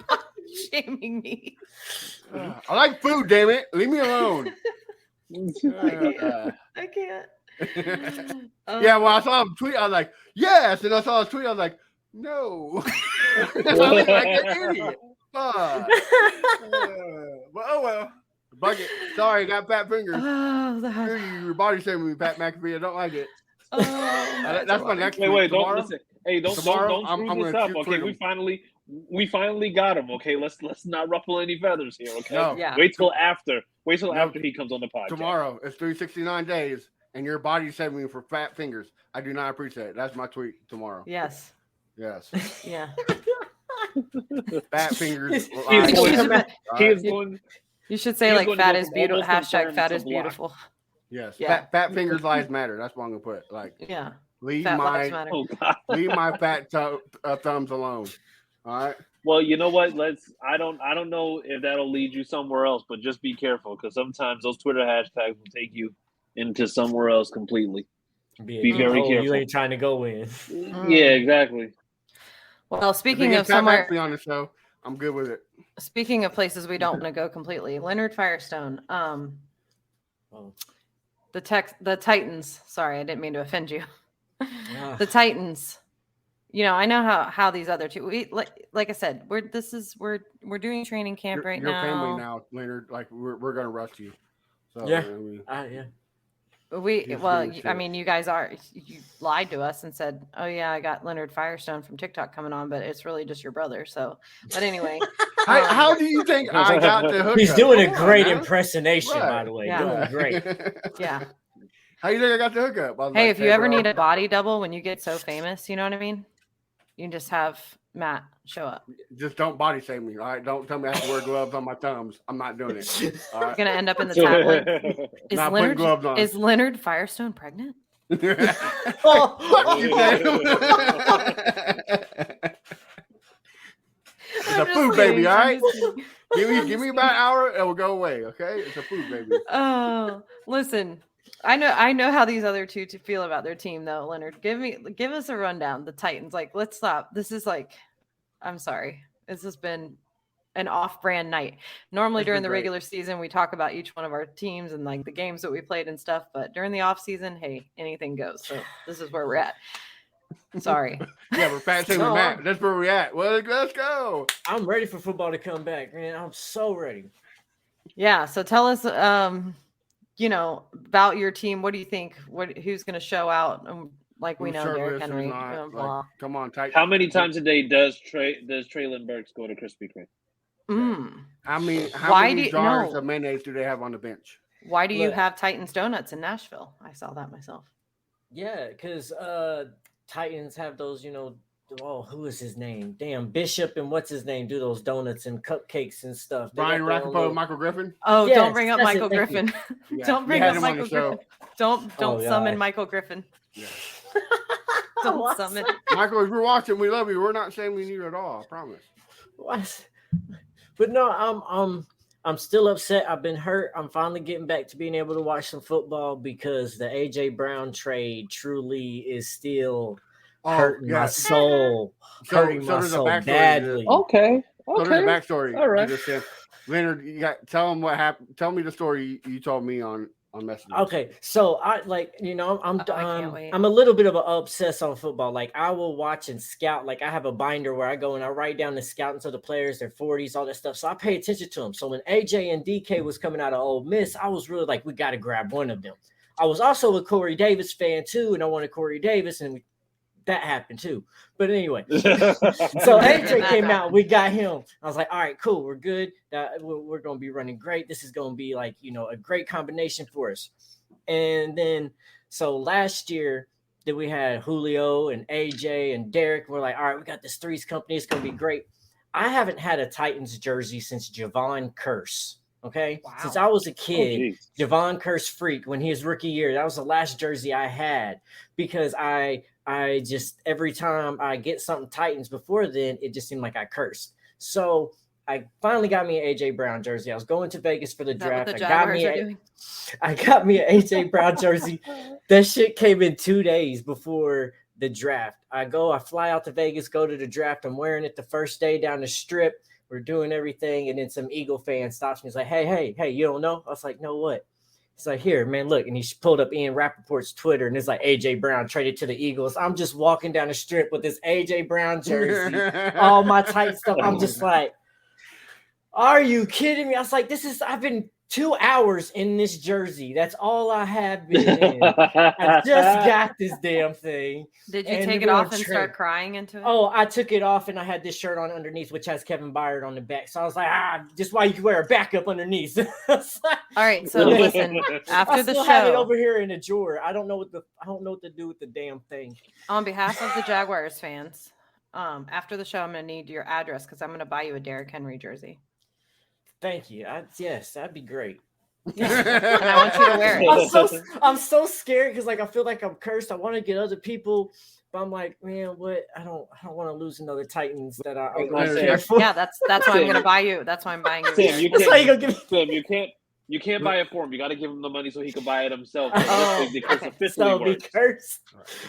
body shaming me. I like food, damn it. Leave me alone. I can't. Yeah, well, I saw him tweet. I was like, yes. And I saw his tweet. I was like, no. I look like an idiot. Fuck. But oh well. Bucket. Sorry, got fat fingers. Oh, that. Your body shaming me, Pat McAfee. I don't like it. Oh, That's my next Wait, tweet. don't Tomorrow? listen. Hey, don't Tomorrow, I'm screw this gonna up. Okay, tweet we finally got him. Okay, let's not ruffle any feathers here. Okay, No. Yeah. wait till after No. after he comes on the podcast. Tomorrow, it's 369 days, and your body shaming me for fat fingers. I do not appreciate it. That's my tweet tomorrow. Yes. Yes. Yeah. Fat fingers. He's You going should- He is going. You should say He's like going to fat go is from beautiful. almost Hashtag confirmed fat to is blocked. beautiful. Yes. Yeah. Fat fingers lives matter. That's what I'm gonna put. Like, Yeah. leave Fat lives my matter. Oh God. leave my fat thumbs alone. All right. Well, you know what? I don't know if that'll lead you somewhere else, but just be careful because sometimes those Twitter hashtags will take you into somewhere else completely. Be very You careful. ain't trying to go in. Yeah, exactly. Well, If speaking they of get Pat somewhere, McAfee on the show, I'm good with it. speaking of places we don't want to go completely, Leonard Firestone, Oh. the Titans. Sorry, I didn't mean to offend you. Ah. The Titans. You know, I know how these other two. We like I said, we're doing training camp right Your now. family now, Leonard. Like we're gonna rush you. So Yeah. I mean, Yeah. I mean, you guys you lied to us and said, "Oh yeah, I got Leonard Firestone from TikTok coming on," but it's really just your brother. So, but anyway, how do you think I got the hookup? He's doing a Come on, great man. impersonation, by Right. the way. Yeah. Doing great. yeah. How you think I got the hookup? I was Hey, like, if you ever bro. need a body double when you get so famous, you know what I mean? You can just have Matt show up. Just don't body shame me, all right? Don't tell me I have to wear gloves on my thumbs. I'm not doing it. All You're right. gonna end up in the tabloid. Not putting gloves on. Is Leonard Firestone pregnant? Fuck you, I'm Sam. It's a food baby, all right? Give me about an hour, it will go away. Okay, it's a food baby. Oh, listen. I know how these other two to feel about their team though, Leonard. Give us a rundown. The Titans, like, let's stop. This is like, I'm sorry. This has been an off-brand night. Normally It's during been the great. regular season, we talk about each one of our teams and like the games that we played and stuff. But during the off season, hey, anything goes. So this is where we're at. Sorry. Yeah, we're fat shaming No, Matt. That's where we're at. Well, let's go. I'm ready for football to come back, man. I'm so ready. Yeah. So tell us, about your team. What do you think? Who's going to show out? Like we Who's know, shirtless, Derrick who's Henry. not, Blah. like, come on, tight. How many times a day does Traylon Burks go to Krispy Kreme? Mm. How Why many do- jars no. of mayonnaise do they have on the bench? Why do you Look. have Titans Donuts in Nashville? I saw that myself. Yeah, because Titans have those, who is his name? Damn, Bishop and what's his name do those donuts and cupcakes and stuff. They Brian got their own Rappaport, little- Michael Griffin. Oh, Yes, don't bring up that's it, Michael thank you. Griffin. Yeah, Don't we bring had up him on the Michael show. Griffin. Don't Oh, summon God. Michael Griffin. Yeah. Don't What? summon. Michael, if you're watching, we love you. We're not shaming you at all. I promise. What? But no, I'm still upset. I've been hurt. I'm finally getting back to being able to watch some football because the AJ Brown trade truly is still hurting my soul. Hurting my there's a soul backstory to badly. Okay. So there's a backstory. All right. to this, Sam. Leonard, tell him what happened. Tell me the story you told me on Messenger. Okay, so I can't wait. I'm a little bit of an obsessed on football. Like I will watch and scout. Like I have a binder where I go and I write down the scouting of the players, their 40s, all that stuff. So I pay attention to them. So when AJ and DK was coming out of Ole Miss, I was really like, we got to grab one of them. I was also a Corey Davis fan too, and I wanted Corey Davis, and that happened too. But anyway, so AJ came out, we got him. I was like, all right, cool, we're good. We're going to be running great. This is going to be like, a great combination for us. And then, so last year that we had Julio and AJ and Derek, we're like, all right, we got this threes company. It's going to be great. I haven't had a Titans jersey since Javon Curse. Okay. Wow. Since I was a kid, geez. Javon Curse freak, when his rookie year, that was the last jersey I had because I just, every time I get something Titans before then, it just seemed like I cursed. So I finally got me an AJ Brown jersey. I was going to Vegas for the Is that what draft. the I got Jaguars me are doing? I got me an AJ Brown jersey. That shit came in 2 days before the draft. I fly out to Vegas, go to the draft. I'm wearing it the first day down the strip. We're doing everything. And then some Eagle fan stops me. He's like, hey, you don't know? I was like, no, what? He's like, here, man, look. And he pulled up Ian Rappaport's Twitter and it's like AJ Brown traded to the Eagles. I'm just walking down the strip with this AJ Brown jersey, all my tight stuff. I'm just like, are you kidding me? I was like, I've been 2 hours in this jersey. That's all I have been in. I just got this damn thing. Did you And take we're it gonna off and trade. start crying into it? Oh, I took it off and I had this shirt on underneath, which has Kevin Byard on the back. So I was like, just why you can wear a backup underneath. All right. So listen, after I the still have it show, over here in a drawer. I don't know what to do with the damn thing. on behalf of the Jaguars fans, after the show, I'm going to need your address because I'm going to buy you a Derrick Henry jersey. Thank you. Yes, that'd be great. And I want you to wear it. I'm so scared because like I feel like I'm cursed. I want to get other people, but I'm like, man, what? I don't want to lose another Titans that I'm going to care for. Yeah, that's why I'm going to buy you. That's why I'm buying you. Sam, That's why you gonna give me. Sam, you can't buy it for him. You got to give him the money so he can buy it himself. Because officially So be works. cursed.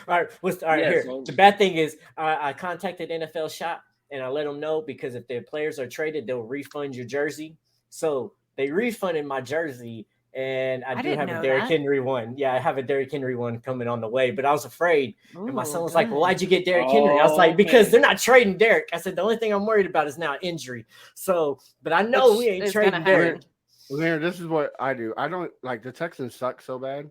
All right. Here. So, The bad thing is, I contacted NFL Shop and I let them know because if their players are traded, they'll refund your jersey. So they refunded my jersey, and I do have a Derrick Henry one. Yeah, I have a Derrick Henry one coming on the way, but I was afraid. And my son was like, well, why'd you get Derrick Henry? I was like, because they're not trading Derrick. I said, the only thing I'm worried about is now injury. So, but I know we ain't trading Derrick. Leonard, this is what I do. I don't like the Texans suck so bad.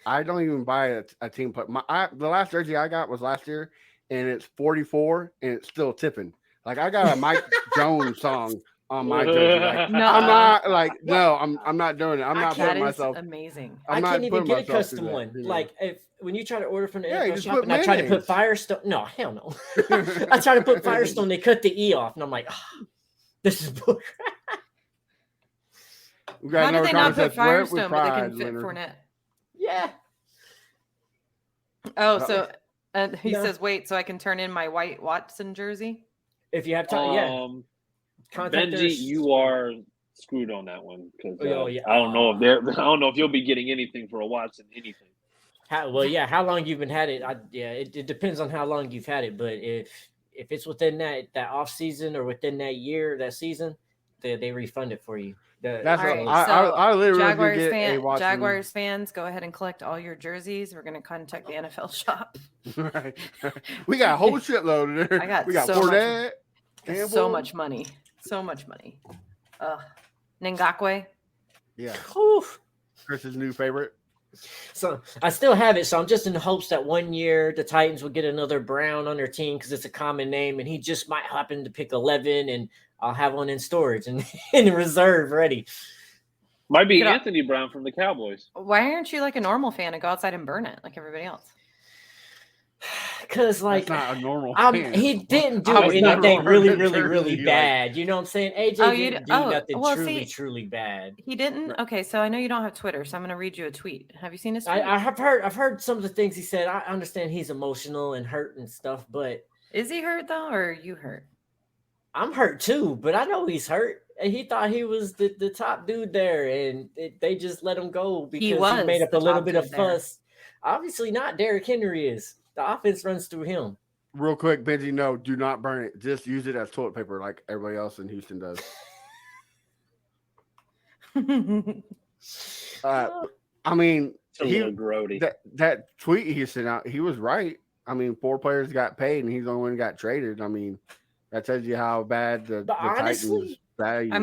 I don't even buy a team play. The last jersey I got was last year, and it's 44, and it's still tipping. Like I got a Mike Jones song on my jersey. Like, No. I'm not like no, I'm not doing it. I'm not putting myself. Amazing. I can't even get a custom one. Like when you try to order from the NFL shop, and I try to put Firestone. No, hell no. I try to put Firestone. They cut the E off, and I'm like, this is bull. How do they not put Firestone, but they can fit Fournette? Yeah. Oh, so he says, wait, so I can turn in my white Watson jersey? If you have time, yeah. Benji, you are screwed on that one because I don't know if you'll be getting anything for a Watson, anything. How long you've been had it? It depends on how long you've had it, but if it's within that off season or within that year, that season, they refund it for you. That's all right. So I literally Jaguars fans, go ahead and collect all your jerseys. We're going to contact the NFL shop. Right. We got a whole shitload there. We got so much money. So much money. Ngakwe. Yeah. Oof. Chris's new favorite. So I still have it. So I'm just in hopes that one year the Titans will get another Brown on their team because it's a common name, and he just might happen to pick 11, and I'll have one in storage and in reserve ready. Might be Anthony Brown from the Cowboys. Why aren't you like a normal fan and go outside and burn it like everybody else? Because like that's not a normal fan. He didn't do anything really bad. You know what I'm saying? AJ didn't do nothing truly bad. He didn't? Okay, so I know you don't have Twitter, so I'm going to read you a tweet. Have you seen his tweet? I've heard some of the things he said. I understand he's emotional and hurt and stuff, but is he hurt though, or are you hurt? I'm hurt too, but I know he's hurt. And he thought he was the top dude there, and they just let him go because he made up a little bit of fuss. Obviously not. Derrick Henry is. The offense runs through him. Real quick, Benji, no, do not burn it. Just use it as toilet paper like everybody else in Houston does. I mean, that tweet he sent out, he was right. I mean, 4 players got paid, and he's the only one who got traded. I mean, that tells you how bad the Titans value.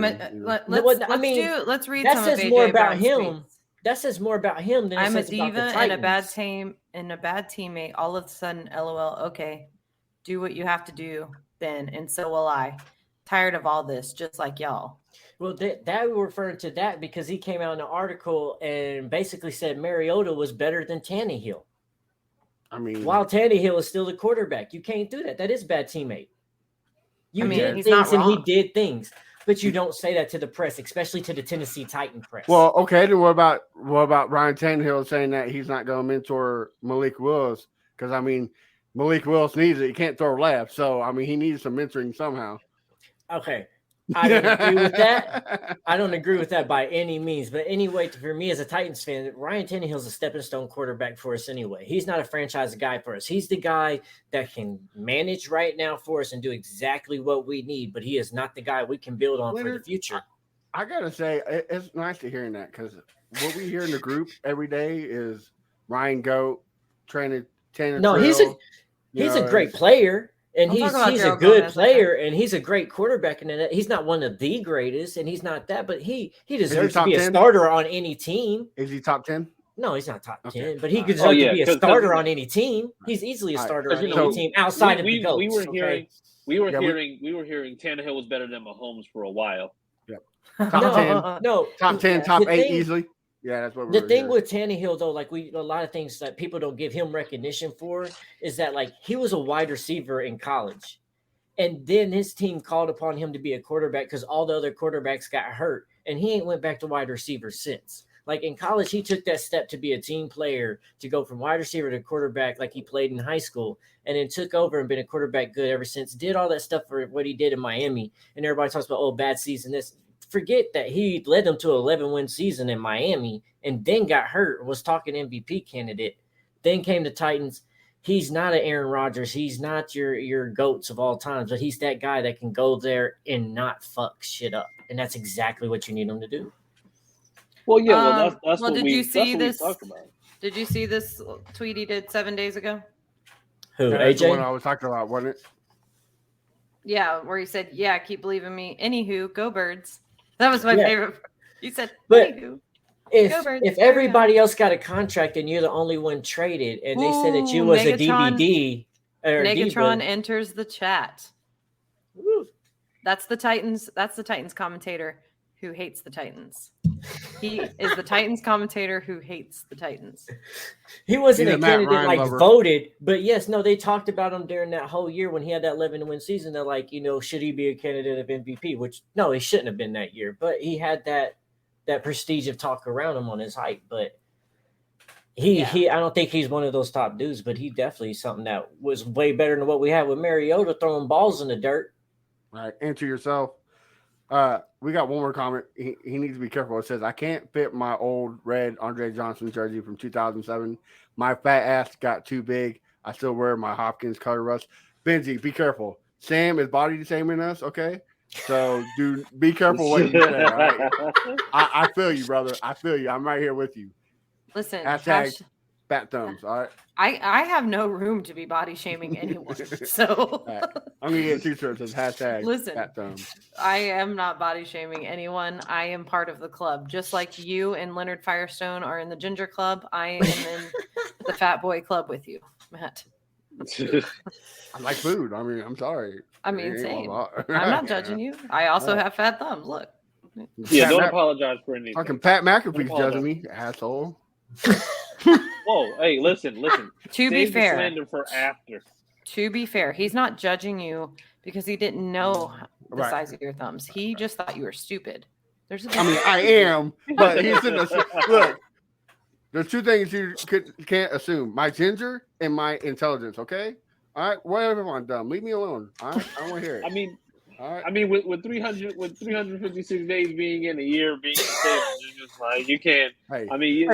Let's read. That some says of more AJ about Brown's him. tweets. That says more about him than I'm it says a diva about the Titans. and a bad teammate. All of a sudden, LOL. Okay, do what you have to do then, and so will I. Tired of all this, just like y'all. Well, that we're referring to that because he came out in an article and basically said Mariota was better than Tannehill. I mean, while Tannehill is still the quarterback, you can't do that. That is bad teammate. Did he's not things and he wrong. did things, but you don't say that to the press, especially to the Tennessee Titan press. Well, okay. Then what about Ryan Tannehill saying that he's not going to mentor Malik Willis? Because I mean, Malik Willis needs it. He can't throw left, so I mean, he needs some mentoring somehow. Okay, I don't agree with that. I don't agree with that by any means. But anyway, for me as a Titans fan, Ryan Tannehill's a stepping stone quarterback for us anyway. He's not a franchise guy for us. He's the guy that can manage right now for us and do exactly what we need. But he is not the guy we can build on for the future. I got to say, it's nice to hearing that because what we hear in the group every day is Ryan Goat training Tanner. No, he's a great player. And he's a good player, and he's a great quarterback. And he's not one of the greatest, and he's not that, but he deserves to be a starter on any team. Is he top 10? No, he's not top 10, but he deserves to be a starter on any team. He's easily a starter on any team outside of the GOATs. We were hearing Tannehill was better than Mahomes for a while. Yep. Top 10. Top 10, top 8 easily. Yeah, that's what the thing with Tannehill, though, like a lot of things that people don't give him recognition for is that like he was a wide receiver in college, and then his team called upon him to be a quarterback because all the other quarterbacks got hurt. and he ain't went back to wide receiver since. Like in college, he took that step to be a team player, to go from wide receiver to quarterback like he played in high school, and then took over and been a quarterback good ever since. Did all that stuff for what he did in Miami. And everybody talks about, oh, bad season. This, forget that he led them to an 11-win season in Miami and then got hurt, was talking MVP candidate, then came to Titans. He's not an Aaron Rodgers. He's not your GOATs of all times, but he's that guy that can go there and not fuck shit up. And that's exactly what you need him to do. Well, yeah, that's well, what did we you see this? talked about. Did you see this tweet he did 7 days ago? Who, That's the one AJ? I was talking about, wasn't it? Yeah, where he said, "Yeah, keep believing me." Anywho, go Birds. That was my Yeah. favorite. He said, But "Anywho." If Birds, if there we everybody else got a contract and you're the only one traded, and they said that you Ooh, was a Megatron- DVD or Negatron Diva, enters the chat. woo, That's the Titans. That's the Titans commentator who hates the Titans. He is the Titans commentator who hates the Titans. he wasn't He's a a Matt candidate Ryan like lover. voted, but yes, no, they talked about him during that whole year when he had that 11-win season. They're like, should he be a candidate of MVP? Which no, he shouldn't have been that year, but he had that prestige of talk around him on his hype. But he I don't think he's one of those top dudes, but he definitely is something that was way better than what we had with Mariota throwing balls in the dirt. Right. Answer yourself. We got one more comment. He needs to be careful. It says, I can't fit my old red Andre Johnson jersey from 2007. My fat ass got too big. I still wear my Hopkins color rush. Benji, be careful. Sam is body shaming us, okay? So, dude, be careful what you say, all right? I feel you, brother. I feel you. I'm right here with you. Listen, Hashtag fat thumbs, all right? I have no room to be body shaming anyone. So All right. I'm going to get a t-shirt that says hashtag Listen. fat thumbs. I am not body shaming anyone. I am part of the club. Just like you and Leonard Firestone are in the Ginger Club, I am in the Fat Boy Club with you, Matt. I like food. I mean, I'm sorry. I mean, It ain't same. a lot. I'm not judging you. I also have fat thumbs. Look. Yeah, don't Pat- apologize for anything. Fucking Pat McAfee's Don't judging me, asshole. Whoa, hey, listen. To be Save the fair, slander for after. To be fair, he's not judging you because he didn't know the Right. size of your thumbs. He just thought you were stupid. There's a I mean, I am, but he's in the look. There's two things you can't assume: my ginger and my intelligence. Okay, all right. Whatever if I'm dumb, leave me alone. All right, I don't want to hear it. All right. I mean, with 356 days being in a year being stable, it's just like you can't. Hey, I mean,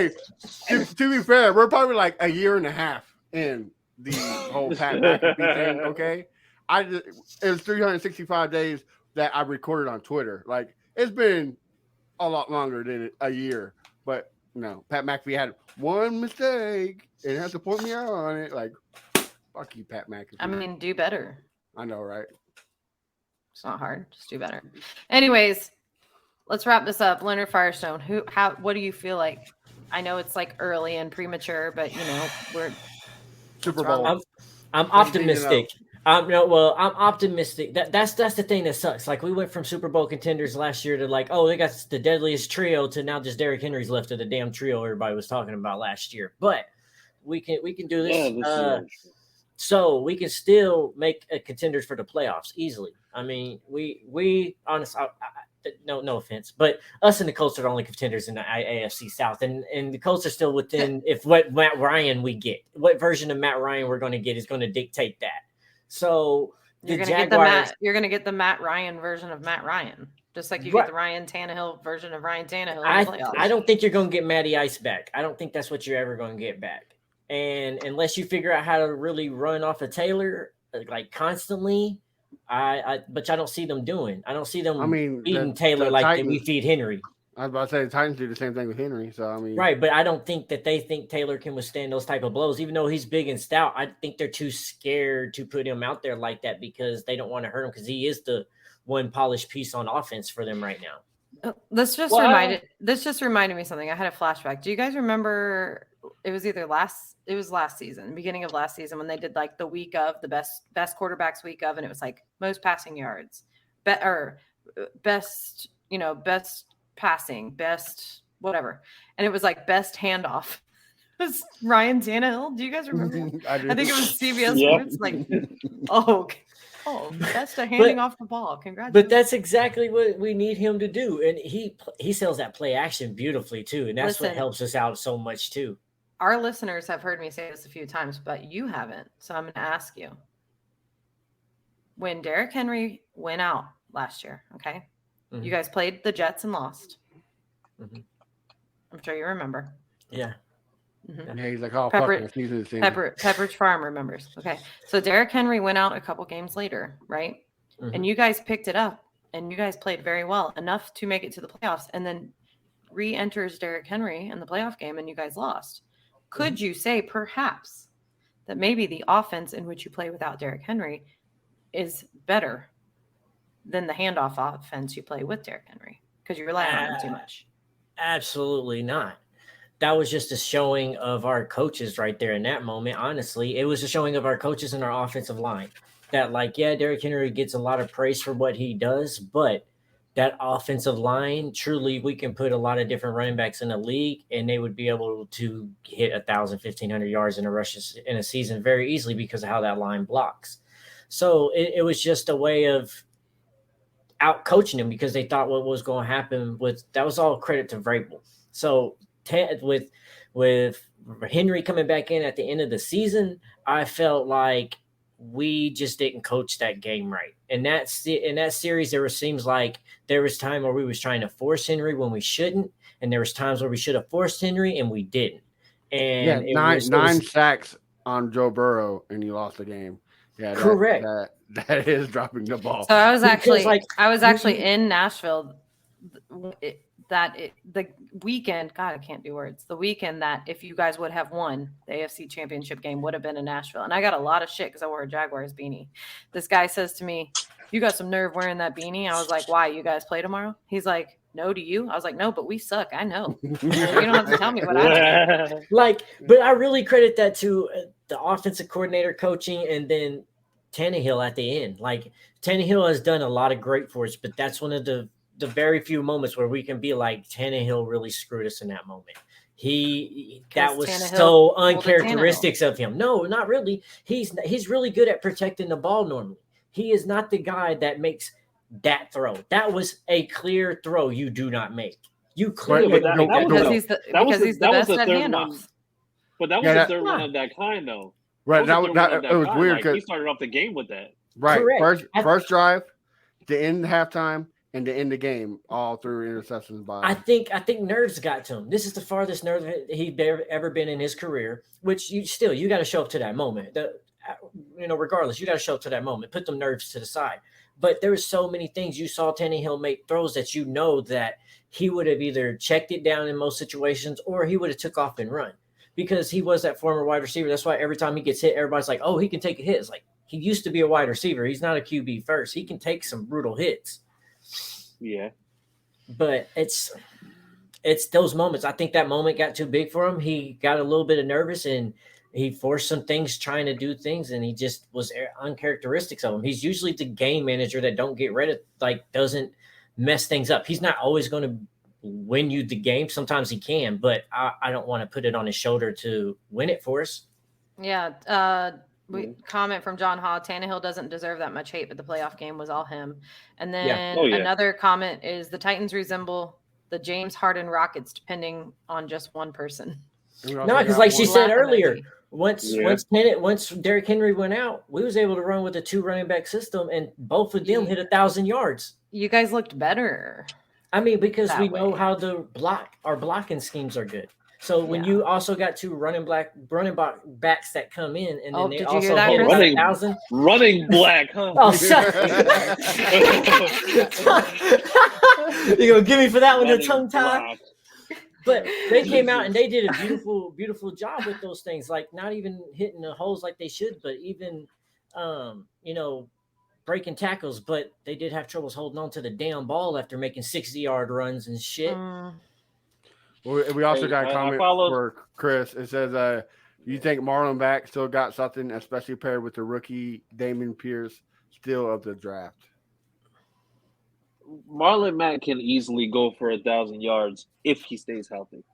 to be fair, we're probably like a year and a half in the whole Pat McAfee thing. Okay, it was 365 days that I recorded on Twitter. Like it's been a lot longer than a year, but no, Pat McAfee had one mistake and had to point me out on it. Like, fuck you, Pat McAfee. I mean, do better. I know, right? It's not hard. Just do better. Anyways, let's wrap this up. Leonard Firestone, what do you feel like? I know it's like early and premature, but we're Super Bowl. I'm optimistic. I'm optimistic. That's the thing that sucks. Like we went from Super Bowl contenders last year to like, oh, they got the deadliest trio to now just Derrick Henry's left of the damn trio everybody was talking about last year. But we can do this. So we can still make contenders for the playoffs easily. I mean, we honestly, no offense, but us and the Colts are the only contenders in the AFC South, and the Colts are still within. If what Matt Ryan we get, what version of Matt Ryan we're going to get is going to dictate that. So you're going to get the Matt Ryan version of Matt Ryan, just like you get the Ryan Tannehill version of Ryan Tannehill. I don't think you're going to get Matty Ice back. I don't think that's what you're ever going to get back. And unless you figure out how to really run off of Taylor like constantly, but I don't see them doing. I don't see them feeding Taylor like we feed Henry. I was about to say the Titans do the same thing with Henry. So I mean, right, but I don't think that they think Taylor can withstand those type of blows. Even though he's big and stout, I think they're too scared to put him out there like that because they don't want to hurt him because he is the one polished piece on offense for them right now. This just reminded me of something. I had a flashback. Do you guys remember? It was last season, beginning of last season, when they did like the week of the best quarterbacks week of, and it was like most passing yards, best passing, best whatever, and it was like best handoff. was Ryan Tannehill. Do you guys remember him? I think it was CBS Yeah. Sports. Like, that's the handing off the ball. Congratulations. But that's exactly what we need him to do, and he sells that play action beautifully too, and that's what helps us out so much too. Our listeners have heard me say this a few times, but you haven't. So I'm going to ask you. When Derrick Henry went out last year, okay? Mm-hmm. You guys played the Jets and lost. Mm-hmm. I'm sure you remember. Yeah. Mm-hmm. Yeah, he's like, oh, Pepperidge Farm remembers. Okay. So Derrick Henry went out a couple games later, right? Mm-hmm. And you guys picked it up, and you guys played very well, enough to make it to the playoffs, and then re-enters Derrick Henry in the playoff game, and you guys lost. Could you say perhaps that maybe the offense in which you play without Derrick Henry is better than the handoff offense you play with Derrick Henry because you rely on him too much? Absolutely not. That was just a showing of our coaches right there in that moment. Honestly, it was a showing of our coaches and our offensive line that, like, yeah, Derrick Henry gets a lot of praise for what he does, but that offensive line, truly, we can put a lot of different running backs in the league, and they would be able to hit 1,000, 1,500 yards in a rushes in a season very easily because of how that line blocks. So it was just a way of out coaching them because they thought what was going to happen that was all credit to Vrabel. So with Henry coming back in at the end of the season, I felt like we just didn't coach that game right. And in that series, seems like there was time where we was trying to force Henry when we shouldn't, and there was times where we should have forced Henry and we didn't. And nine sacks on Joe Burrow, and you lost the game. Yeah, correct. That is dropping the ball. So I was actually in Nashville. The weekend, God, I can't do words. The weekend that if you guys would have won the AFC Championship game would have been in Nashville. And I got a lot of shit because I wore a Jaguars beanie. This guy says to me, "You got some nerve wearing that beanie." I was like, "Why? You guys play tomorrow?" He's like, "No, do you?" I was like, "No, but we suck. I know." You don't have to tell me what I do. But I really credit that to the offensive coordinator coaching and then Tannehill at the end. Like, Tannehill has done a lot of great for us, but that's one of the very few moments where we can be like, Tannehill really screwed us in that moment. That was so uncharacteristics of him. No, not really. He's really good at protecting the ball normally. He is not the guy that makes that throw. That was a clear throw you do not make. You clearly make that because he's the best at handoffs. But that was the third one of that kind, though. Right. It was weird because he started off the game with that. Right. First drive, to end halftime, and to end the game, all through interceptions by. I think nerves got to him. This is the farthest nerve he'd ever been in his career. Which you got to show up to that moment. Regardless, you got to show up to that moment. Put them nerves to the side. But there were so many things you saw Tannehill make throws that that he would have either checked it down in most situations or he would have took off and run. Because he was that former wide receiver. That's why every time he gets hit, everybody's like, "Oh, he can take a hit." It's like, he used to be a wide receiver. He's not a QB first. He can take some brutal hits. Yeah. But it's those moments. I think that moment got too big for him. He got a little bit of nervous and he forced some things trying to do things, and he just was uncharacteristics of him. He's usually the game manager that doesn't mess things up. He's not always going to win you the game. Sometimes he can, but I don't want to put it on his shoulder to win it for us. Yeah. Comment from John Haw: Tannehill doesn't deserve that much hate, but the playoff game was all him. And then another comment is the Titans resemble the James Harden Rockets, depending on just one person. No, because like she said earlier, once Derrick Henry went out, we was able to run with a 2 running back system, and both of them hit 1,000 yards. You guys looked better. I mean, because we know how our blocking schemes are good. So when you also got 2 running backs that come in, and then they also hit 1,000 running black, huh? Oh, shut you gonna give me for that one the tongue tie? But they came out and they did a beautiful, beautiful job with those things. Like, not even hitting the holes like they should, but even breaking tackles. But they did have troubles holding on to the damn ball after making 60-yard runs and shit. We also got a comment for Chris. It says, you think Marlon Mack still got something, especially paired with the rookie Dameon Pierce, still of the draft? Marlon Mack can easily go for 1,000 yards if he stays healthy.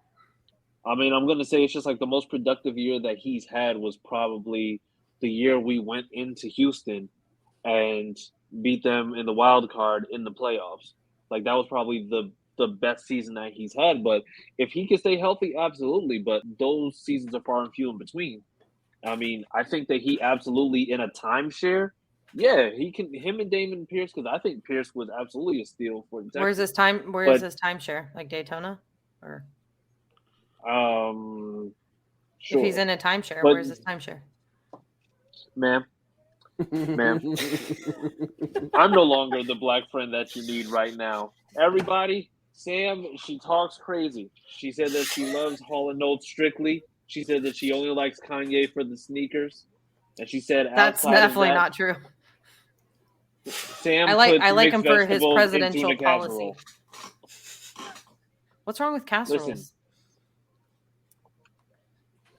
I mean, I'm gonna say it's just like the most productive year that he's had was probably the year we went into Houston and beat them in the wild card in the playoffs. Like that was probably the best season that he's had. But if he can stay healthy, absolutely. But those seasons are far and few in between. I mean, I think that he absolutely in a timeshare. Yeah, he can. Him and Damon Pierce, because I think Pierce was absolutely a steal for the Texans. Where's his time? Where is his timeshare? Like Daytona, or sure. If he's in a timeshare, where's his timeshare? Ma'am, I'm no longer the black friend that you need right now. Everybody, Sam, she talks crazy. She said that she loves Hall & Oates strictly. She said that she only likes Kanye for the sneakers, and she said that's definitely not true. Sam, I like him for his presidential policy. What's wrong with casseroles? Listen,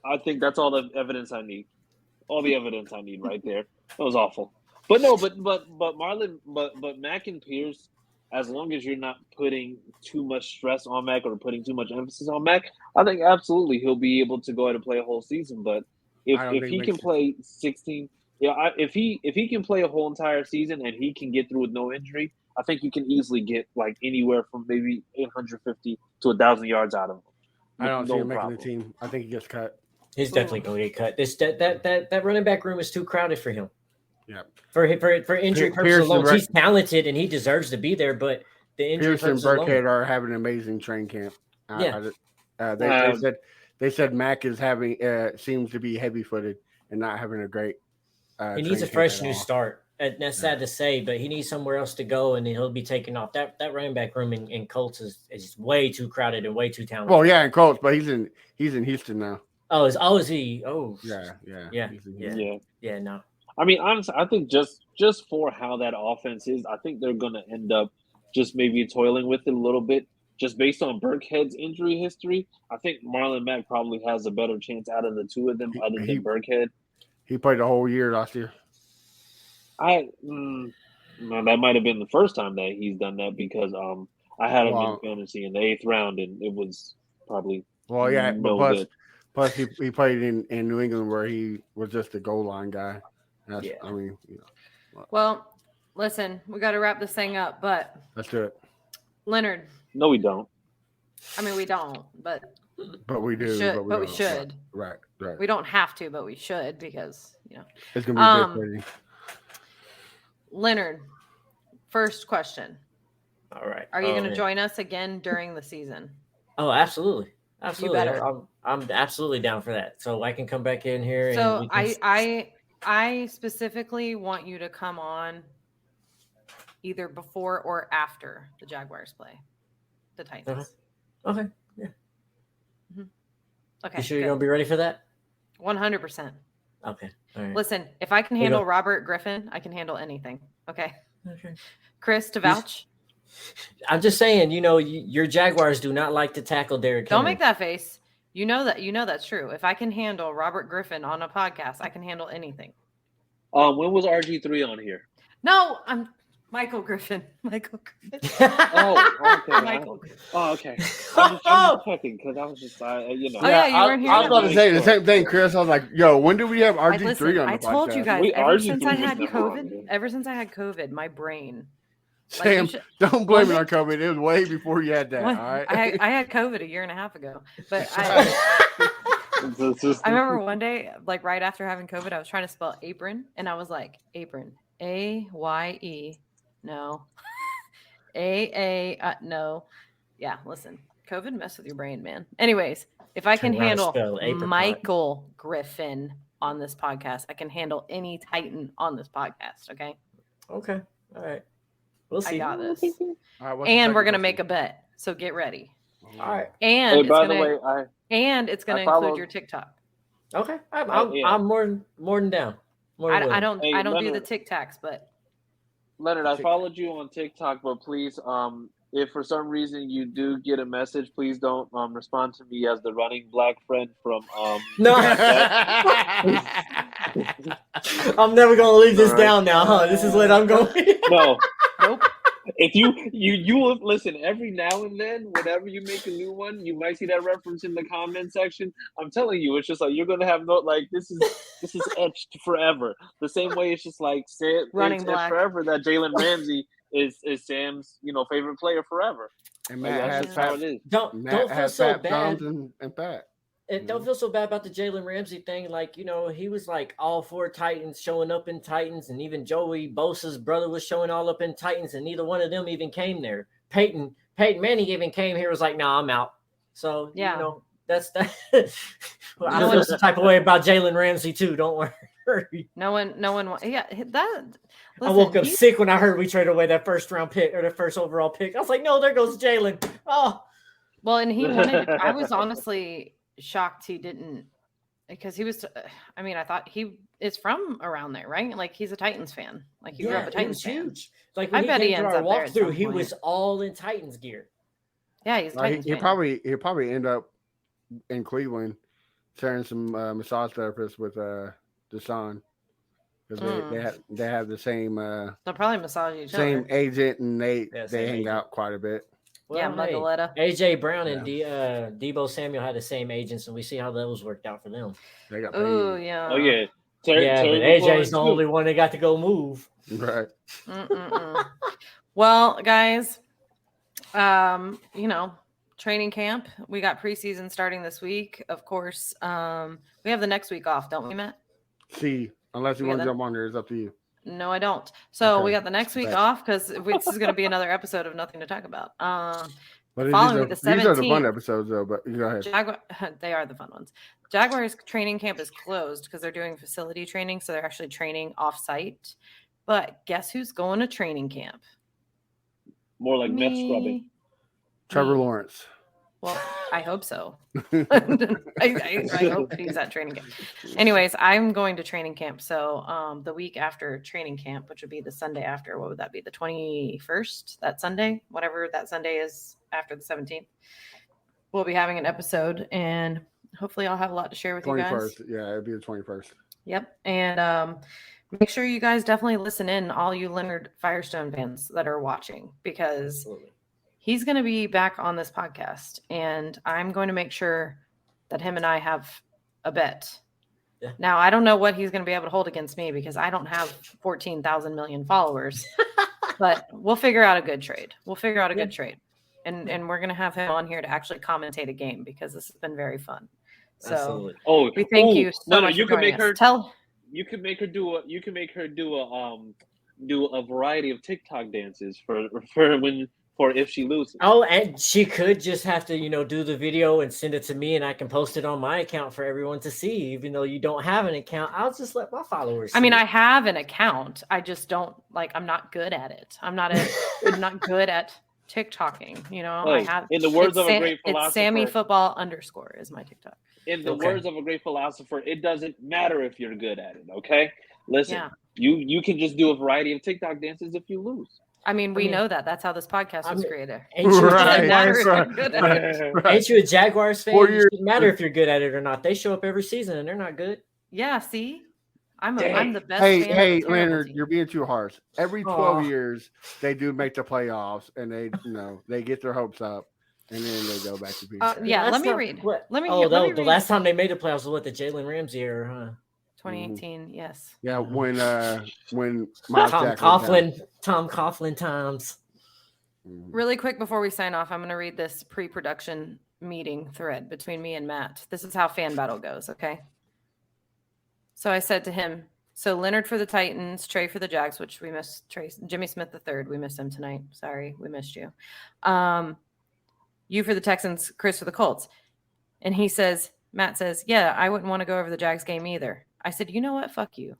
I think that's all the evidence I need. All the evidence I need right there. That was awful. But no, but Marlon, but Mac and Pierce, as long as you're not putting too much stress on Mac or putting too much emphasis on Mac, I think absolutely he'll be able to go ahead and play a whole season. But if he can play 16, if he can play a whole entire season and he can get through with no injury, I think you can easily get like anywhere from maybe 850 to 1,000 yards out of him. I don't see him making the team. I think he gets cut. He's definitely going to get cut. That running back room is too crowded for him. Yeah. For injury purposes alone, he's talented and he deserves to be there. But the injury Pierce and Burkhead are having an amazing train camp. They said Mac is having seems to be heavy footed and not having a great. He needs a fresh new start. And that's sad to say, but he needs somewhere else to go, and he'll be taken off. That running back room in Colts is way too crowded and way too talented. Well, yeah, in Colts, but he's in Houston now. Is he? Oh, yeah. No. I mean, honestly, I think just for how that offense is, I think they're going to end up just maybe toiling with it a little bit. Just based on Burkhead's injury history, I think Marlon Mack probably has a better chance out of the two of them other than Burkhead. He played the whole year last year. That might have been the first time that he's done that because I had him in fantasy in the 8th round, and it was probably but plus he played in New England where he was just a goal line guy. I mean, Well, listen, we got to wrap this thing up, but let's do it. Leonard. No, we don't. I mean, we don't, but we do. We should. Right. We don't have to, but we should because it's gonna be pretty. Leonard, first question. All right. Are you going to join us again during the season? Oh, absolutely. Absolutely. You better. I'm absolutely down for that. So I can come back in here. So I specifically want you to come on either before or after the Jaguars play the Titans. Okay. Yeah. Mm-hmm. Okay. You sure you're going to be ready for that? 100%. Okay. All right. Listen, if I can handle Robert Griffin, I can handle anything. Okay. Chris, to vouch. I'm just saying, your Jaguars do not like to tackle Derrick Henry. Don't make that face. You know that's true. If I can handle Robert Griffin on a podcast, I can handle anything. When was RG3 on here? No, I'm Michael Griffin. Michael Griffin. Oh, okay. Michael Griffin. Oh, okay. I'm just checking because I was just, Oh, yeah, you weren't here. I was about to say the same thing, Chris. I was like, yo, when did we have RG3 on the podcast? I told you guys, ever since I had COVID, my brain. Sam, don't blame it on COVID. It was way before you had that. All right. I had COVID a year and a half ago, but I remember one day, like right after having COVID, I was trying to spell apron, and I was like, apron, AYE, no, no, yeah. Listen, COVID messed with your brain, man. Anyways, if I can handle Michael Griffin on this podcast, I can handle any Titan on this podcast. Okay. Okay. All right. We'll see. I got this. Right, and we're gonna make a bet, so get ready. All right. And it's gonna followed... include your TikTok. Okay. I'm more than down. I don't do the TikToks, but Leonard, I followed you on TikTok, but please, if for some reason you do get a message, please don't respond to me as the running black friend from No. I'm never gonna leave this down now, huh? This is what I'm going. No. Nope. If you will listen every now and then, whenever you make a new one, you might see that reference in the comment section. I'm telling you, it's just like you're gonna have this is etched forever. The same way it's just like Running it's etched black. forever that Jalen Ramsey is Sam's favorite player forever. And Like, Matt that's has just how fat, it is. Don't Matt feel has so fat bad. thumbs and fat. And don't feel so bad about the Jalen Ramsey thing. Like, he was like all four Titans showing up in Titans, and even Joey Bosa's brother was showing all up in Titans, and neither one of them even came there. Peyton Manning even came here, was like, "Nah, I'm out." So that's that. Well, I feel some type of way about Jalen Ramsey too. Don't worry. No one. Yeah, that. I woke up sick when I heard we traded away that first round pick or the first overall pick. I was like, "No, there goes Jalen." Oh, well, and he wanted. I was honestly shocked he didn't, because he was. I mean, I thought he is from around there, right? Like, he's a Titans fan. Like, he grew up a Titans fan. Huge. Like, when I bet he came to ends our up there at some walkthrough, he point. was all in Titans gear. Yeah, he's a Titans He'll fan. probably end up in Cleveland sharing some massage therapists with Deshaun, because they have the same They'll probably massage each same other. agent, and they same hang agent. out quite a bit. Well, Yeah, hey, Muggaletta. AJ Brown and Debo Samuel had the same agents, and we see how those worked out for them. They got paid. Oh yeah. Oh yeah. But AJ's the only one that got to go move. Right. Well, guys, training camp. We got preseason starting this week. Of course, we have the next week off, don't we, Matt? See, unless you want to jump on there, it's up to you. No, I don't. So Okay. we got the next week off because this is going to be another episode of Nothing to Talk About. But Following these the 17th. are the fun episodes, though. But go ahead. They are the fun ones. Jaguars training camp is closed because they're doing facility training, so they're actually training off-site. But guess who's going to training camp? More like meth scrubbing. Trevor Lawrence. Well, I hope so. I hope he's at training camp. Anyways, I'm going to training camp. So the week after training camp, which would be the Sunday after, what would that be? The 21st, that Sunday, whatever that Sunday is after the 17th. We'll be having an episode, and hopefully I'll have a lot to share with 21st. you guys. Yeah, it'd be the 21st. Yep. And make sure you guys definitely listen in, all you Leonard Firestone fans that are watching, because Absolutely. he's going to be back on this podcast, and I'm going to make sure that him and I have a bet. Yeah. Now, I don't know what he's going to be able to hold against me because I don't have 14,000 million followers, but we'll figure out a good trade. Good trade. And we're going to have him on here to actually commentate a game because this has been very fun. So Absolutely. we thank you so much. You for can make joining her us. You can make her do a variety of TikTok dances for if she loses. Oh, and she could just have to, do the video and send it to me, and I can post it on my account for everyone to see. Even though you don't have an account, I'll just let my followers see. I mean, I have an account. I just don't I'm not good at it. I'm not good at TikToking. I have. In the words of a great philosopher, it's Sammy Football _ is my TikTok. In the words of a great philosopher, it doesn't matter if you're good at it. Okay, listen, you can just do a variety of TikTok dances if you lose. I mean, we know that. That's how this podcast was created. Ain't you a Right. Jaguars fan? It doesn't matter if you're good at it or not. They show up every season and they're not good. Yeah, see? I'm the best Hey, fan of Leonard, team. you're being too harsh. Every 12 years, they do make the playoffs, and they get their hopes up, and then they go back to peace. Let me read. The last time they made the playoffs was the Jalen Ramsey era, huh? 2018, yes. Yeah, when Tom Coughlin times. Really quick before we sign off, I'm going to read this pre-production meeting thread between me and Matt. This is how fan battle goes, okay? So I said to him, so Leonard for the Titans, Trey for the Jags, which we missed. Jimmy Smith III, we missed him tonight. Sorry, we missed you. You for the Texans, Chris for the Colts. And Matt says, yeah, I wouldn't want to go over the Jags game either. I said, you know what? Fuck you.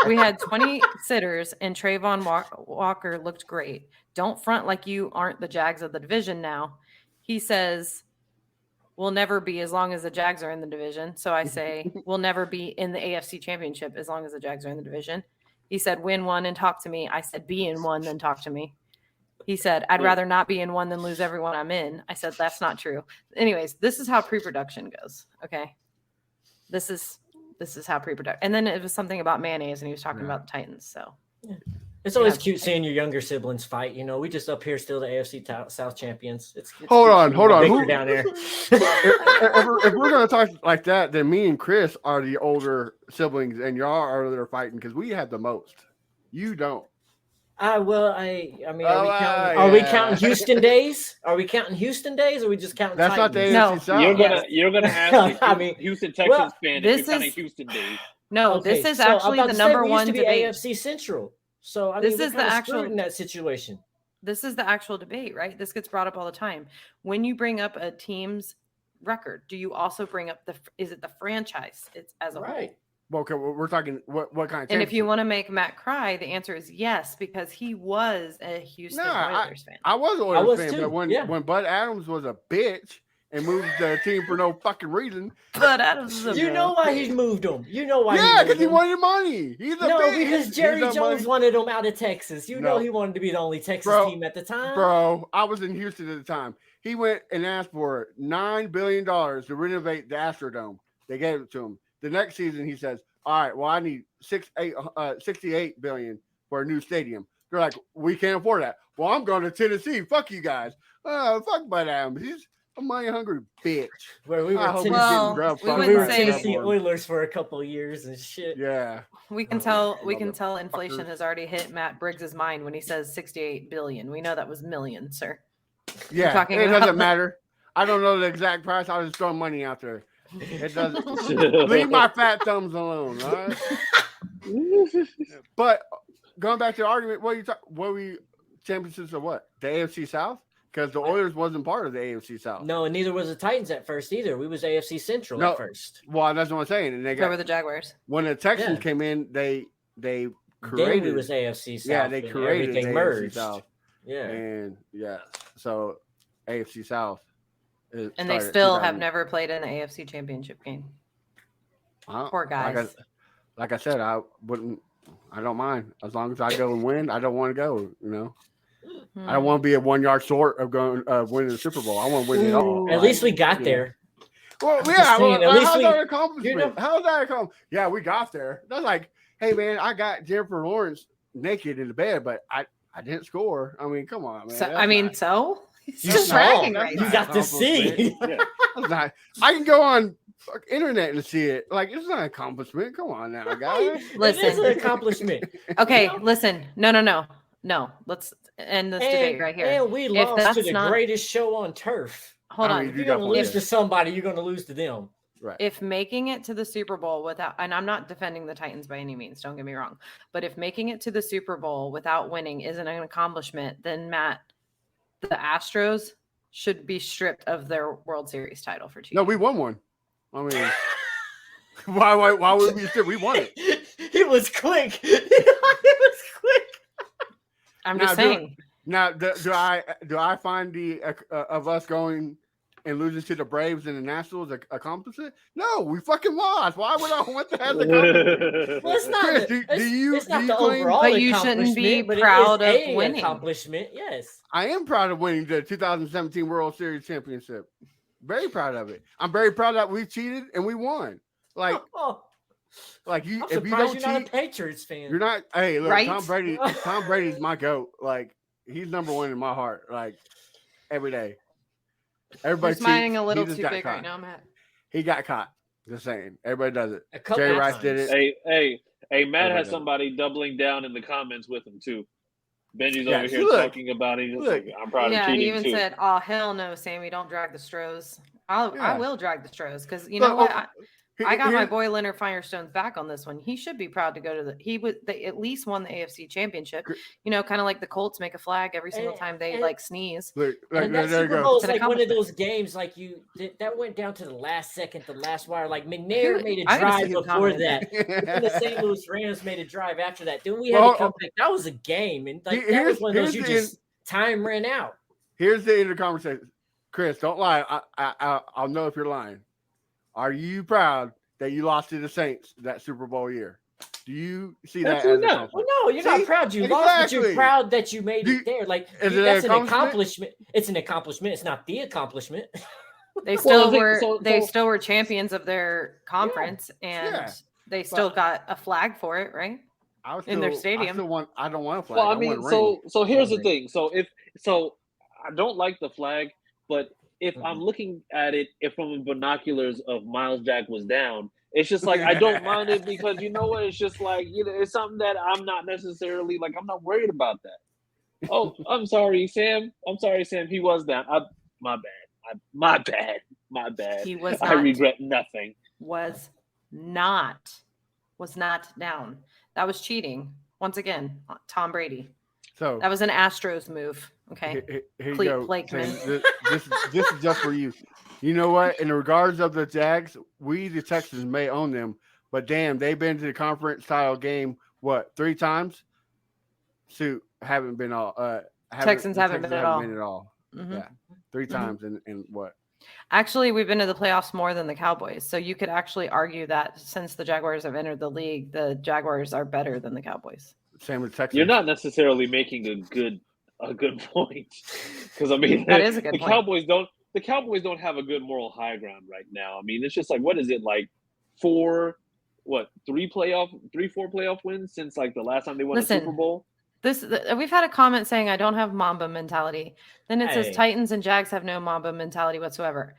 We had 20 sitters, and Trayvon Walker looked great. Don't front like you aren't the Jags of the division now. He says, we'll never be as long as the Jags are in the division. So I say, we'll never be in the AFC Championship as long as the Jags are in the division. He said, win one and talk to me. I said, be in one, then talk to me. He said, I'd rather not be in one than lose everyone I'm in. I said, that's not true. Anyways, this is how pre-production goes. Okay. This is how pre-production. And then it was something about mayonnaise, and he was talking about the Titans. So It's always cute seeing your younger siblings fight. You know, we just up here still the AFC South champions. It's hold on. Victor down there. if we're gonna talk like that, then me and Chris are the older siblings, and y'all are there fighting because we have the most. You don't. I mean, are we counting Houston days? Are we counting Houston days, or are we just counting? That's Titans? not the AFC South. You're gonna ask me, Houston Texans fan if you're counting Houston days. No, this is actually the number one debate. AFC Central. So I mean, this is the actual in that situation. This is the actual debate, right? This gets brought up all the time. When you bring up a team's record, do you also bring up is it the franchise? It's as a whole. Well, okay, we're talking what kind of. And if you want to make Matt cry, the answer is yes, because he was a Houston Oilers fan. I was an Oilers fan, too. But when Bud Adams was a bitch and moved the team for no fucking reason. Bud Adams is a You know why he moved him. You know why. Yeah, because he wanted money. He's a bitch. Because Jerry Jones wanted him out of Texas. You know he wanted to be the only Texas team at the time. Bro, I was in Houston at the time. He went and asked for $9 billion to renovate the Astrodome. They gave it to him. The next season, he says, all right, well, I need $68 billion for a new stadium. They're like, we can't afford that. Well, I'm going to Tennessee. Fuck you guys. Fuck Bud Adams. He's a money-hungry bitch. Where we were Tennessee Oilers for a couple of years and shit. Yeah. We can tell inflation has already hit Matt Briggs's mind when he says 68 billion. We know that was million, sir. Yeah, it doesn't matter. I don't know the exact price. I was just throwing money out there. It doesn't. Leave my fat thumbs alone, all right? But going back to the argument, what we championships of what? The AFC South? Because the Oilers wasn't part of the AFC South. No, and neither was the Titans at first either. We was AFC Central at first. Well, that's what I'm saying. And so were the Jaguars. When the Texans came in, they created. Then we was AFC South. Yeah, they created everything merged. South. Yeah, and so AFC South. And they still have never played in the AFC Championship game. Poor guys. Like I said, I don't mind as long as I go and win. I don't want to go. You know. I don't want to be a 1 yard short of winning the Super Bowl. I want to win it all. At least we got there. Well, yeah. How's that an accomplishment? How's that accomplishment? Yeah, we got there. That's like, hey man, I got Jennifer Lawrence naked in the bed, but I didn't score. I mean, come on, man. So he's just bragging right now. You got to see. I can go on internet and see it. Like, it's not an accomplishment. Come on now, guys. Listen, it's an accomplishment. Okay, listen. No. Let's end this debate right here. And we lost to the greatest show on turf. Hold on. If you're going to lose to somebody, you're going to lose to them. Right. If making it to the Super Bowl without, and I'm not defending the Titans by any means, don't get me wrong, but if making it to the Super Bowl without winning isn't an accomplishment, then Matt, the Astros should be stripped of their World Series title for 2 years. No, we won one. I mean, why would we strip? We won it. It was quick. I'm just saying. Do I find the of us going and losing to the Braves and the Nationals accomplishment? No, we fucking lost. Why would I want that as accomplishment? Well, it's not. Chris, it's not the overall but you shouldn't be proud of winning. Accomplishment, yes. I am proud of winning the 2017 World Series championship. Very proud of it. I'm very proud that we cheated and we won. Like you, I'm if you don't you're cheat, not a Patriots fan. You're not. Hey, look, right? Tom Brady's my GOAT. Like, he's number one in my heart. Like, every day. Everybody smiling a little too big right now, Matt. He got caught. Just saying. Everybody does it. Jerry Rice did it. Hey, Matt has somebody doubling down in the comments with him too. Benji's over here talking about it. I'm proud of cheating. Yeah, he even said, "Oh hell no, Sammy, don't drag the Stros." I will drag the Stros because you know what. I got my boy Leonard Firestone's back on this one. He should be proud to go to they at least won the AFC Championship. You know, kind of like the Colts make a flag every single time they sneeze. And that Super Bowl is like one of those games like that went down to the last second, the last wire. Like McNair made a drive before that, and the St. Louis Rams made a drive after that. Then we had to come back. That was a game, and like that was one of those time ran out. Here's the end of the conversation. Chris, don't lie. I'll know if you're lying. Are you proud that you lost to the Saints that Super Bowl year? Do you see that? Well, no, you're not proud you lost, but you're proud that you made it there. Like that's an accomplishment. It's an accomplishment. It's not the accomplishment. They still were champions of their conference, and they still got a flag for it, right? in their stadium. I don't want a flag. Well, I mean, so here's the thing. So I don't like the flag, but if I'm looking at it from binoculars of Miles Jack was down, it's just like I don't mind it because you know what? It's just like it's something that I'm not necessarily like. I'm not worried about that. Oh, I'm sorry, Sam. He was down. My bad. He was. I regret nothing. Was not down. That was cheating. Once again, Tom Brady. So that was an Astros move. Okay. Here you go. Blakeman. This is just for you. You know what? In regards of the Jags, we the Texans may own them, but damn, they've been to the conference title game 3 times? Shoot, haven't been all. Texans haven't been at all. Mm-hmm. Yeah, 3 times in what? Actually, we've been to the playoffs more than the Cowboys, so you could actually argue that since the Jaguars have entered the league, the Jaguars are better than the Cowboys. Same with Texans. You're not necessarily making a good point because I mean that is a good point. The Cowboys don't have a good moral high ground right now. I mean, it's just like what is it like 4 playoff wins since like the last time they won a Super Bowl? We've had a comment saying I don't have Mamba mentality. Then it says Titans and Jags have no Mamba mentality whatsoever.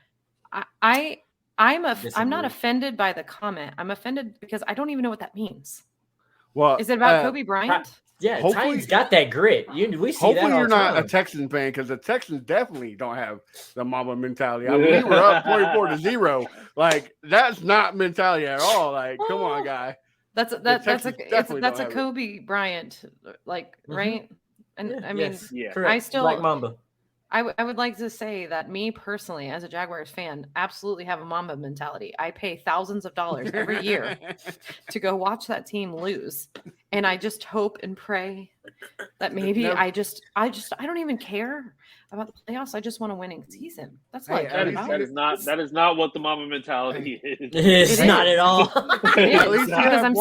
I'm not offended by the comment. I'm offended because I don't even know what that means. Well, is it about Kobe Bryant? Yeah, Titans got that grit. We see hopefully that all you're not time. a Texans fan because the Texans definitely don't have the Mamba mentality. I mean, we were up 44-0. Like that's not mentality at all. Like, come on, guy. That's a Kobe Bryant, like right? And I mean, I still Black Mamba. I would like to say that me personally, as a Jaguars fan, absolutely have a Mamba mentality. I pay thousands of dollars every year to go watch that team lose, and I just hope and pray that maybe I don't even care about the playoffs. I just want a winning season. That's what that is not what the Mamba mentality is. It's not at all. Because I'm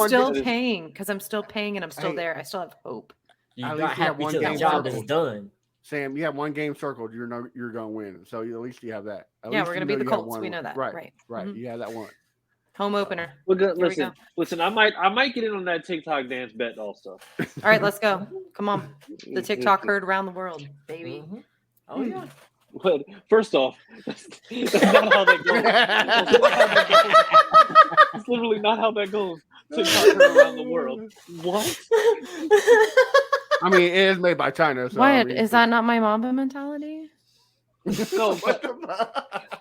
still paying, and I'm still there. I still have hope. You got happy till the job is done. Sam, you have one game circled. You're going to win. So at least you have that. We're going to be the Colts. We know that. Right. Mm-hmm. You have that one. Home opener. Listen. I might get in on that TikTok dance bet also. All right, let's go. Come on. The TikTok heard around the world, baby. Mm-hmm. Oh yeah. But first off, that's not how that goes. It's literally not how that goes. TikTok heard around the world. What? I mean, it is made by China. So what? Is that not my Mamba mentality? No.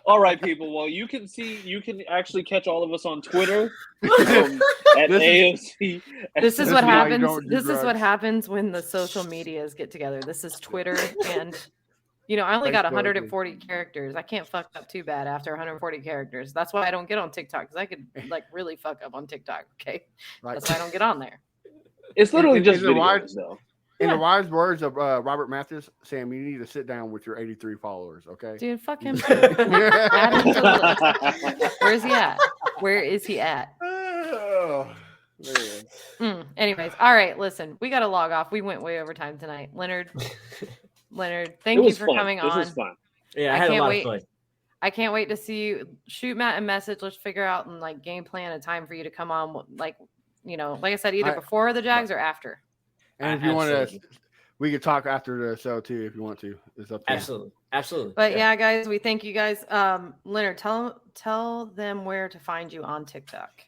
All right, people. Well, you can actually catch all of us on Twitter at AFC. This is what happens. This is what happens when the social medias get together. This is Twitter, and I only got 140 characters. I can't fuck up too bad after 140 characters. That's why I don't get on TikTok because I could really fuck up on TikTok. Okay, that's why I don't get on there. It's literally just videos, though. In the wise words of Robert Mathis, Sam, you need to sit down with your 83 followers, okay? Dude, fuck him. Where is he at? Where is he at? Oh, man. Anyways, all right, listen, we got to log off. We went way over time tonight. Leonard, thank you for coming on. This was fun. Yeah, I had a lot of fun. I can't wait to see you. Shoot Matt a message. Let's figure out and game plan a time for you to come on. Like I said, either before the Jags or after. And if you want to, we could talk after the show too, if you want to. It's up to you. Absolutely. But yeah, guys, we thank you guys. Leonard, tell them where to find you on TikTok.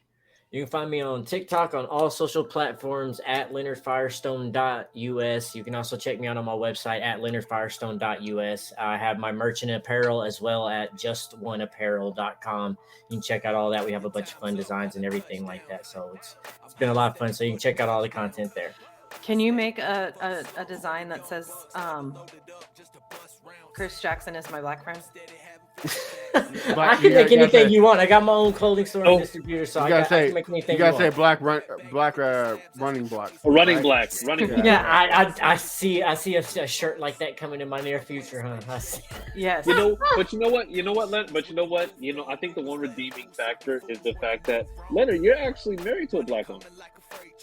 You can find me on TikTok on all social platforms at leonardfirestone.us. You can also check me out on my website at leonardfirestone.us. I have my merch and apparel as well at justoneapparel.com. You can check out all that. We have a bunch of fun designs and everything like that. So it's been a lot of fun. So you can check out all the content there. Can you make a design that says Chris Jaxson is my black friend? I can make anything you want. I got my own clothing store and distributor, so I can make anything you want. You gotta say black running block. Running black. Yeah, I see a shirt like that coming in my near future, huh? Yes. But you know what, Len? But you know what? I think the one redeeming factor is the fact that Leonard, you're actually married to a black woman.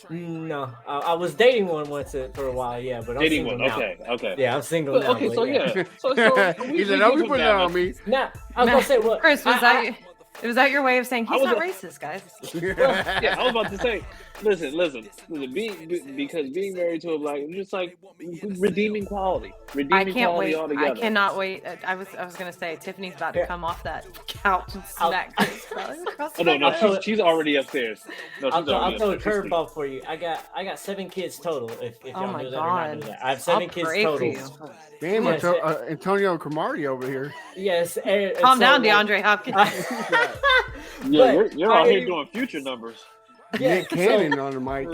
No, I was dating one once for a while, yeah, but I'm dating single one. now. Okay. Yeah, I'm single now. Okay, so yeah. So he said, "Don't be putting that on me." Now, I was gonna say, what? Chris, was that your way of saying he's not racist, guys? Yeah, I was about to say. Because being married to a black, just like redeeming quality. I can't wait. Altogether. I cannot wait. I was gonna say Tiffany's about to come off that couch and smack Chris across the No, she's already upstairs. No, she's I'll throw a upstairs. curveball for you. I got 7 kids total. If Oh y'all my knew that or not knew God. that. I have 7 I'll kids pray for total. you. Damn, Yes. Antonio Cromartie over here. Yes. Calm down, DeAndre Hopkins. Yeah, But you're out here I- doing future numbers. Nick Cannon on the mic.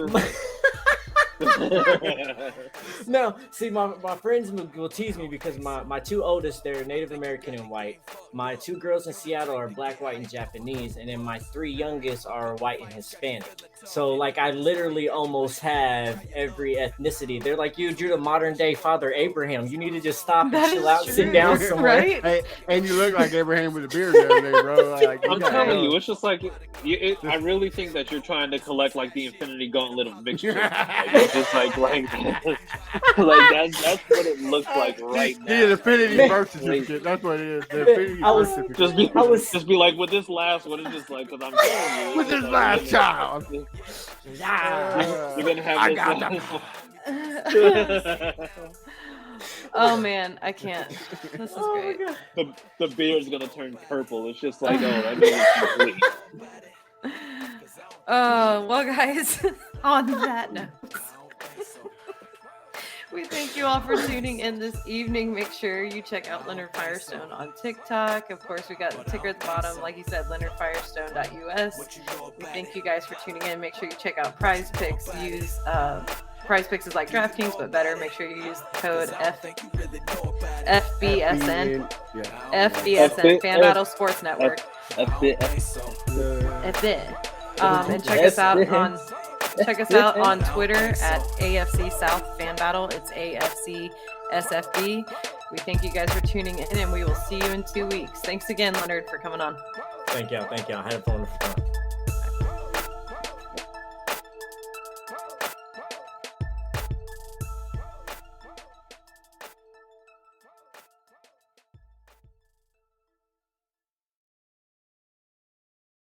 No, see, my friends will tease me because my 2 oldest, they're Native American and white. My 2 girls in Seattle are black, white, and Japanese, and then my 3 youngest are white and Hispanic. So, like, I literally almost have every ethnicity. They're like, you're the modern day Father Abraham. You need to just stop and That chill is out, true, sit down somewhere. right? Hey, and you look like Abraham with a beard the other day, bro. Like, I'm got telling hell. you, it's just like I really think that you're trying to collect like the Infinity Gauntlet of mixture. It's just like that's what it looks like right now. The Infinity birth certificate. That's what it is. The Infinity birth certificate. Just be like with this last one. It's just like because I'm telling you, With it's this like, last child. you're gonna have I this. got Oh man, I can't. This is great. the beard's gonna turn purple. It's just like that means it's complete. Well, guys, on that note, we thank you all for tuning in this evening. Make sure you check out Leonard Firestone on TikTok. Of course, we got the ticker at the bottom, like you said, leonardfirestone.us. We thank you guys for tuning in. Make sure you check out Prize Picks. Use Prize Picks is like DraftKings, but better. Make sure you use the code FBSN. FBSN, Fan Battle Sports Network. And check us out on Twitter at AFC South Fan Battle. It's AFC SFB. We thank you guys for tuning in, and we will see you in 2 weeks. Thanks again, Leonard, for coming on. Thank y'all. I had a wonderful time.